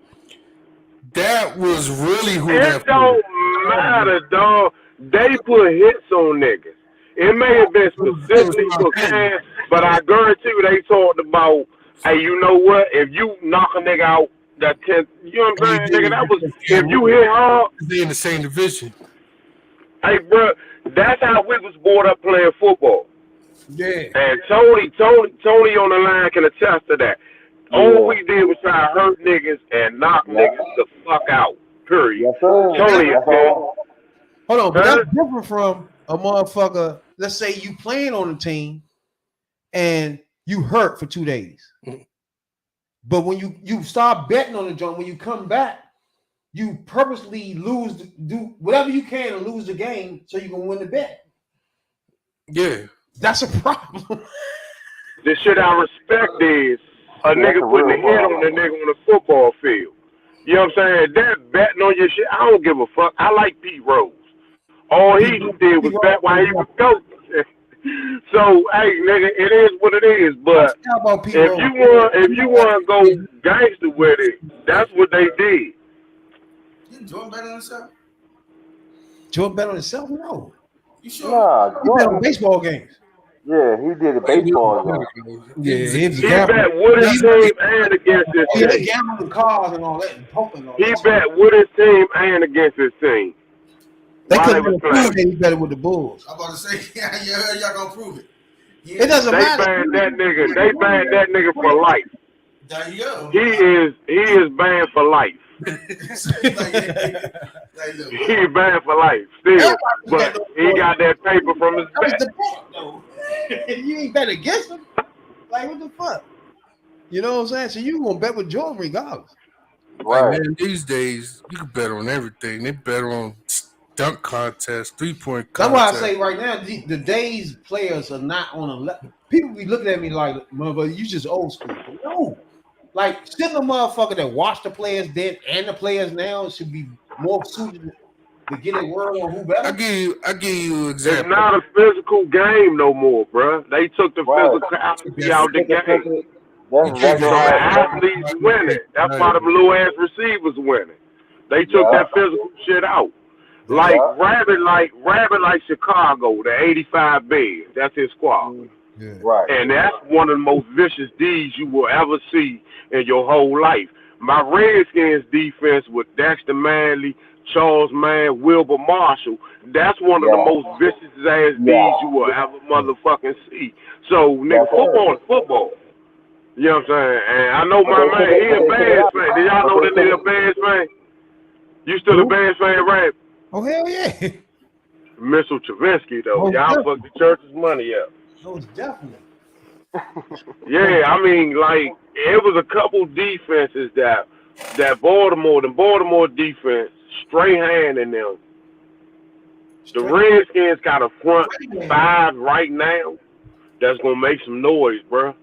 That was really who it don't matter, dog. They put hits on niggas. It may have been specifically for Cam, but I guarantee you they talked about, hey, you know what? If you knock a nigga out that 10th, you know what I'm saying, nigga? That was if you hit hard. They in the same division. Hey, bro, that's how we was brought up playing football. Yeah. And Tony on the line can attest to that. All we did was try to hurt niggas and knock niggas the fuck out. Period. Yes, sir. Tony is dead. Hold on, but that's different from a motherfucker. Let's say you playing on the team and you hurt for 2 days. But when you start betting on the joint, when you come back, you purposely do whatever you can to lose the game so you can win the bet. Yeah. That's a problem. The shit I respect is a nigga putting a hit on the nigga on the football field. You know what I'm saying? That betting on your shit, I don't give a fuck. I like Pete Rose. All he did was bet while he was coaching. So, hey, nigga, it is what it is. But if you want to go gangster with it, that's what they did. Didn't Jordan bet on himself? Jordan bet on himself? No. You sure? Nah, He bet on baseball games. Yeah, he did a baseball game. Yeah, he bet with his team and against his team. He gambling cars and all that and poking all He that. bet with his team and against his team. They couldn't prove that he betted with the Bulls. I'm about to say, yeah, y'all gonna prove it. Yeah. It doesn't matter. They banned that nigga for life. There you go. He is banned for life. He banned for life still, but he got that paper from his bet. You ain't bet against him. Like what the fuck? You know what I'm saying? So you gonna bet with Jordan regardless. Right. Like, man, these days you can bet on everything. They bet on dunk contest, 3-point contest. That's why I say right now the days players are not on a level. People be looking at me like, motherfucker, you just old school. But no. Like, still a motherfucker that watched the players then and the players now should be more suited to get a word on who better. I give you an example. It's not a physical game no more, bro. They took the physicality out the game. So the athletes winning. That's why them little ass receivers winning. They took that physical shit out. Like Rabbit like Chicago, the 85 Bears. That's his squad. Yeah. Right. And that's one of the most vicious deeds you will ever see in your whole life. My Redskins defense with Dexter Manley, Charles Mann, Wilbur Marshall, that's one of the most vicious ass deeds you will ever motherfucking see. So, nigga, football is football. You know what I'm saying? And I know my man, he a Bears fan. Do y'all know that nigga a Bears fan? You still a Bears fan, right? Oh, hell yeah. Mitchell Trubisky, though. Y'all fuck the church's money up. Oh, definitely. Yeah, I mean, like, it was a couple defenses that the Baltimore defense Strahan and them. The Redskins got a front five right now that's gonna make some noise, bro.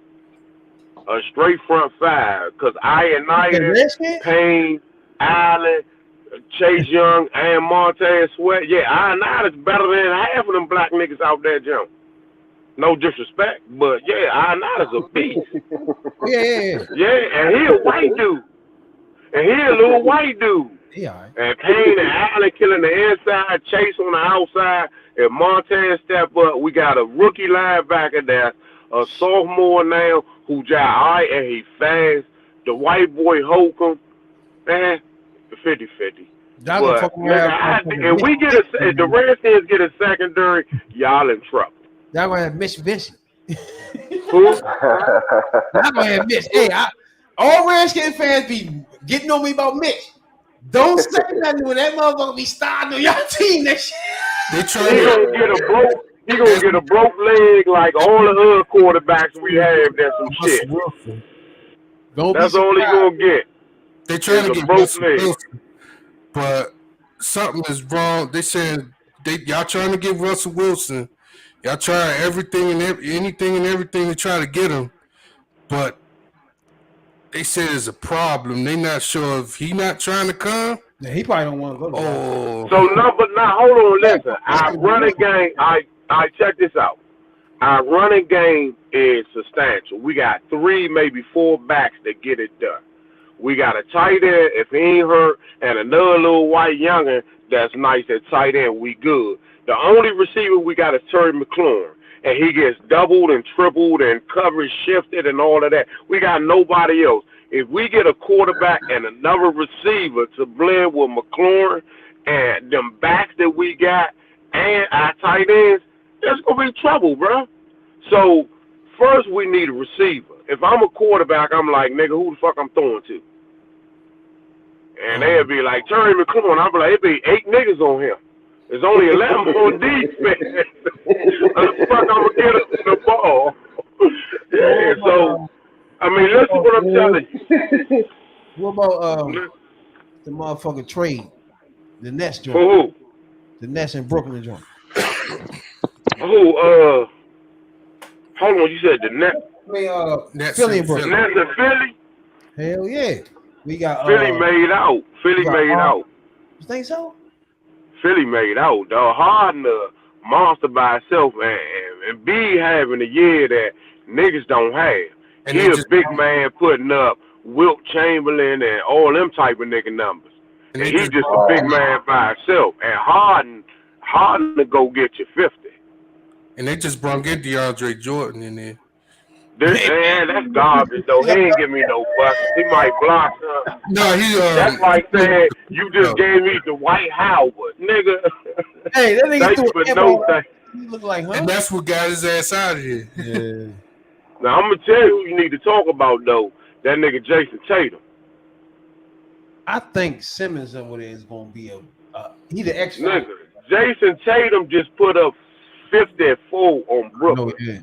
A straight front five, cause Ionitis, Payne, Allen, Chase Young, and Montez Sweat. Yeah, Ionitis better than half of them black niggas out there, Jim. No disrespect, but yeah, Ionitis a beast. Yeah, and he a white dude. And he a little white dude. Yeah. And Payne and Allen killing the inside, Chase on the outside, and Montez step up. We got a rookie linebacker that's a sophomore now who just all right and he fast. The white boy Holcomb, man, 50-50. But if we get if the Redskins get a secondary, y'all in trouble. Y'all gonna have Mitch Vincent. Who? Y'all gonna have Mitch. Hey, all Redskins fans be getting on me about Mitch. Don't say nothing when that motherfucker be starting on y'all team next year. He gonna get a broke leg like all the other quarterbacks we have. That's some shit. That's all he gonna get. They trying to get Russell Wilson, but something is wrong. They said y'all trying to get Russell Wilson. Y'all try everything and anything and everything to try to get him, but they said there's a problem. They not sure if he not trying to come. Yeah, he probably don't want to go. So now hold on, listen. Our running game, I check this out. Our running game is substantial. We got 3, maybe 4 backs that get it done. We got a tight end if he ain't hurt, and another little white youngin that's nice at tight end. We good. The only receiver we got is Terry McLaurin, and he gets doubled and tripled and coverage shifted and all of that. We got nobody else. If we get a quarterback and another receiver to blend with McLaurin and them backs that we got and our tight ends, there's going to be trouble, bro. So first we need a receiver. If I'm a quarterback, I'm like, nigga, who the fuck I'm throwing to? And they'll be like, Terry McLaurin. I'll be like, it be 8 niggas on him. There's only 11 on defense. How the fuck I'm going to get us the ball? Yeah, so, I mean, listen what I'm telling you. What about the motherfucking trade? The Nets joint. For who? The Nets in Brooklyn joint. Who? Hold on, you said the Nets? Nets Philly and Brooklyn. Nets in Philly? Hell yeah. We got Philly made out. Philly made out. You think so? Philly made out, dog. Harden a monster by itself, and B having a year that niggas don't have. And he a big man putting up Wilt Chamberlain and all them type of nigga numbers. And he's just a big man by himself. And Harden to go get you 50. And they just brought in DeAndre Jordan in there. That's garbage though. He ain't give me no fuck. He might block her. No, that's like saying you just gave me the White Howard, nigga. Hey, that nigga threw no thing. He look like, huh? And that's what got his ass out of here. Yeah. Now I'm gonna tell you who you need to talk about though. That nigga Jason Tatum. I think Simmons over there is gonna be he the extra. Nigga, Jason Tatum just put up 54 on Brooklyn. No, yeah.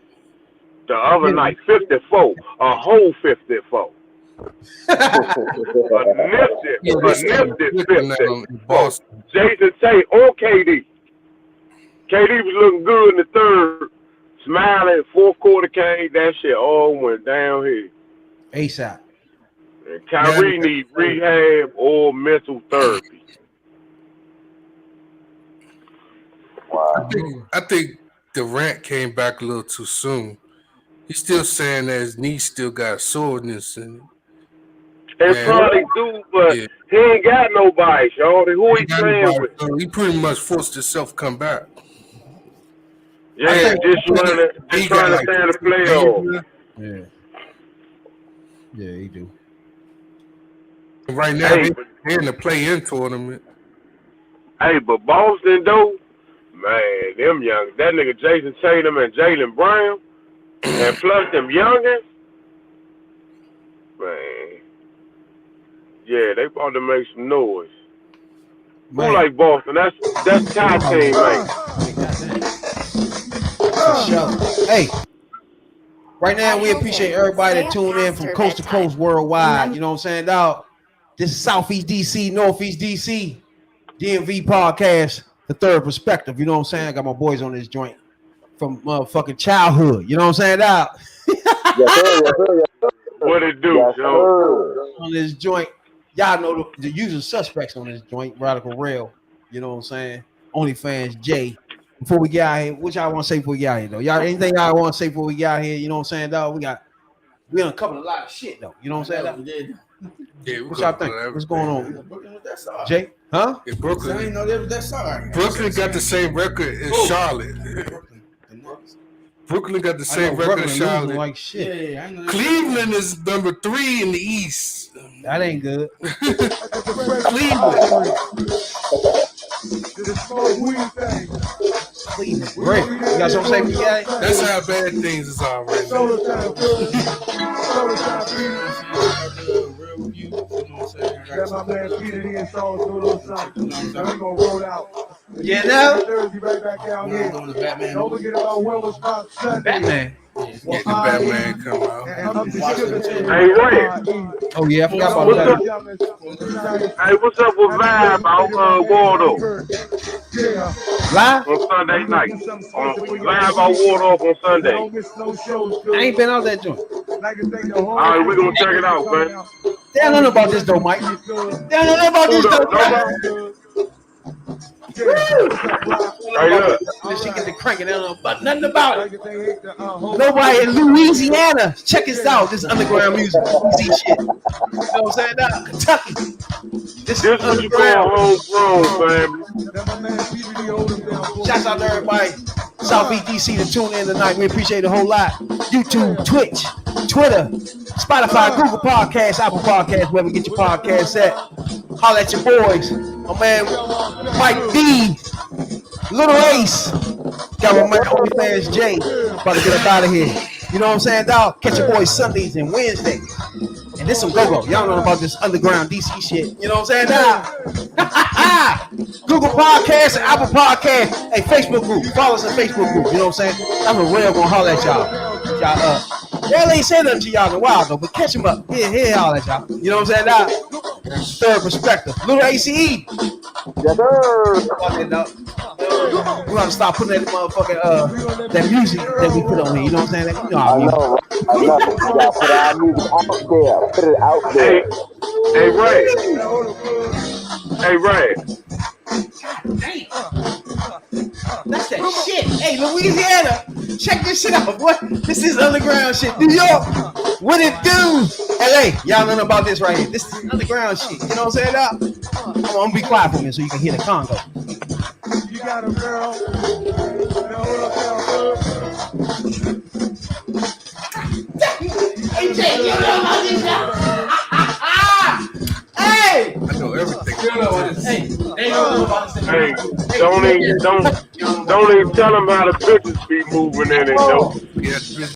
The other night, 54, a whole 54. a nifty 50. Jason Tate on KD. KD was looking good in the third, smiling. Fourth quarter came, that shit all went downhill. ASAP. And Kyrie needs rehab or mental therapy. Wow. I think Durant came back a little too soon. He's still saying that his knee still got soreness in it. It probably do, but he ain't got nobody, shorty. Who he playing with? He pretty much forced himself to come back. Yeah, just trying to stay in the playoff. Yeah, he do. Right now, they're in the play-in tournament. Hey, but Boston, though, man, them young, that nigga Jason Tatum and Jaylen Brown, and plus them youngins, man, yeah, they about to make some noise. Man. Who like Boston? That's Ty team, man. Hey, right now we appreciate everybody that tuned in from coast to coast worldwide. You know what I'm saying, dog? This is Southeast DC, Northeast DC. DMV podcast, The Third Perspective. You know what I'm saying? I got my boys on this joint from motherfucking childhood. You know what I'm saying? Out Yes, sir. Yes, sir. Yes, sir. What it do, Yes, Joe? sir. on this joint. Y'all know the usual suspects on this joint. Radical Rail. You know what I'm saying? OnlyFans Jay. Before we get out here, what y'all want to say before we get out here, though? Y'all anything y'all want to say before we get out here? You know what I'm saying, dog? We uncovered a lot of shit, though. You know what I'm saying? Dog? Yeah, What y'all think? What's going on, Brooklyn with that song. Jay? Huh? Yeah, I Brooklyn. didn't know that was that song. Brooklyn got the same record as Charlotte. Brooklyn got the same record as Charlotte. Like shit. Yeah, I know that. Cleveland is number 3 in the East. That ain't good. Cleveland. Cleveland. Great. You got something to say for you guys? That's how bad things is all right now. Yeah, now? Batman. Don't forget about Willis Pop Sunday. Batman. Get the Batman come out. Hey, Ray. Oh, yeah, I forgot about What's that. Hey, what's up with Vibe out Waldo Live? on Sunday night? Vibe out Waldorf on Sunday. I ain't been out that joint. All right, we're gonna check it out, man. They don't know about this, though, Mike. They don't know about this, though. Hey, look. She get the cranking. They don't know about nothing about it. Nobody in Louisiana. Check this out. This underground music. Easy shit. You know what I'm saying? Now, Kentucky. This This is what you call homegrown, family. Shouts out to everybody. Southeast DC to tune in tonight. We appreciate it a whole lot. YouTube, Twitch, Twitter, Spotify, Google Podcasts, Apple Podcasts, wherever you get your podcasts at. Holla at your boys. My man Mike D, Little Ace. Got my man OnlyFans Jay. About to get up out of here. You know what I'm saying, dog? Catch your boys Sundays and Wednesdays. And this some go-go. Y'all know about this underground DC shit. You know what I'm saying, dog? Google Podcasts and Apple Podcasts. Hey, Facebook group. Follow us on Facebook group. You know what I'm saying? That's what Rail gonna holler at y'all. Rail ain't saying nothing to y'all in a while, though, but catch him up. Here, holler at y'all. You know what I'm saying, dog? Third Perspective. Little ACE. Yes, sir. We're gonna stop putting that motherfucking that music that we put on here. You know what I'm saying? You know how I know. I know. You gotta put our music out there. Put it out there. Hey, Ray. Hey, Ray. That's that shit. Hey, Louisiana, check this shit out, boy. This is underground shit. New York, what it do? LA, y'all know about this right here. This is underground shit. You know what I'm saying? I'm gonna be quiet for me so you can hear the Congo. You got a girl. Hey, Jay, you know about this now? Hey! I know everything. Hey, they know about this. Hey, don't even tell them how the bitches be moving in it, though. Yeah,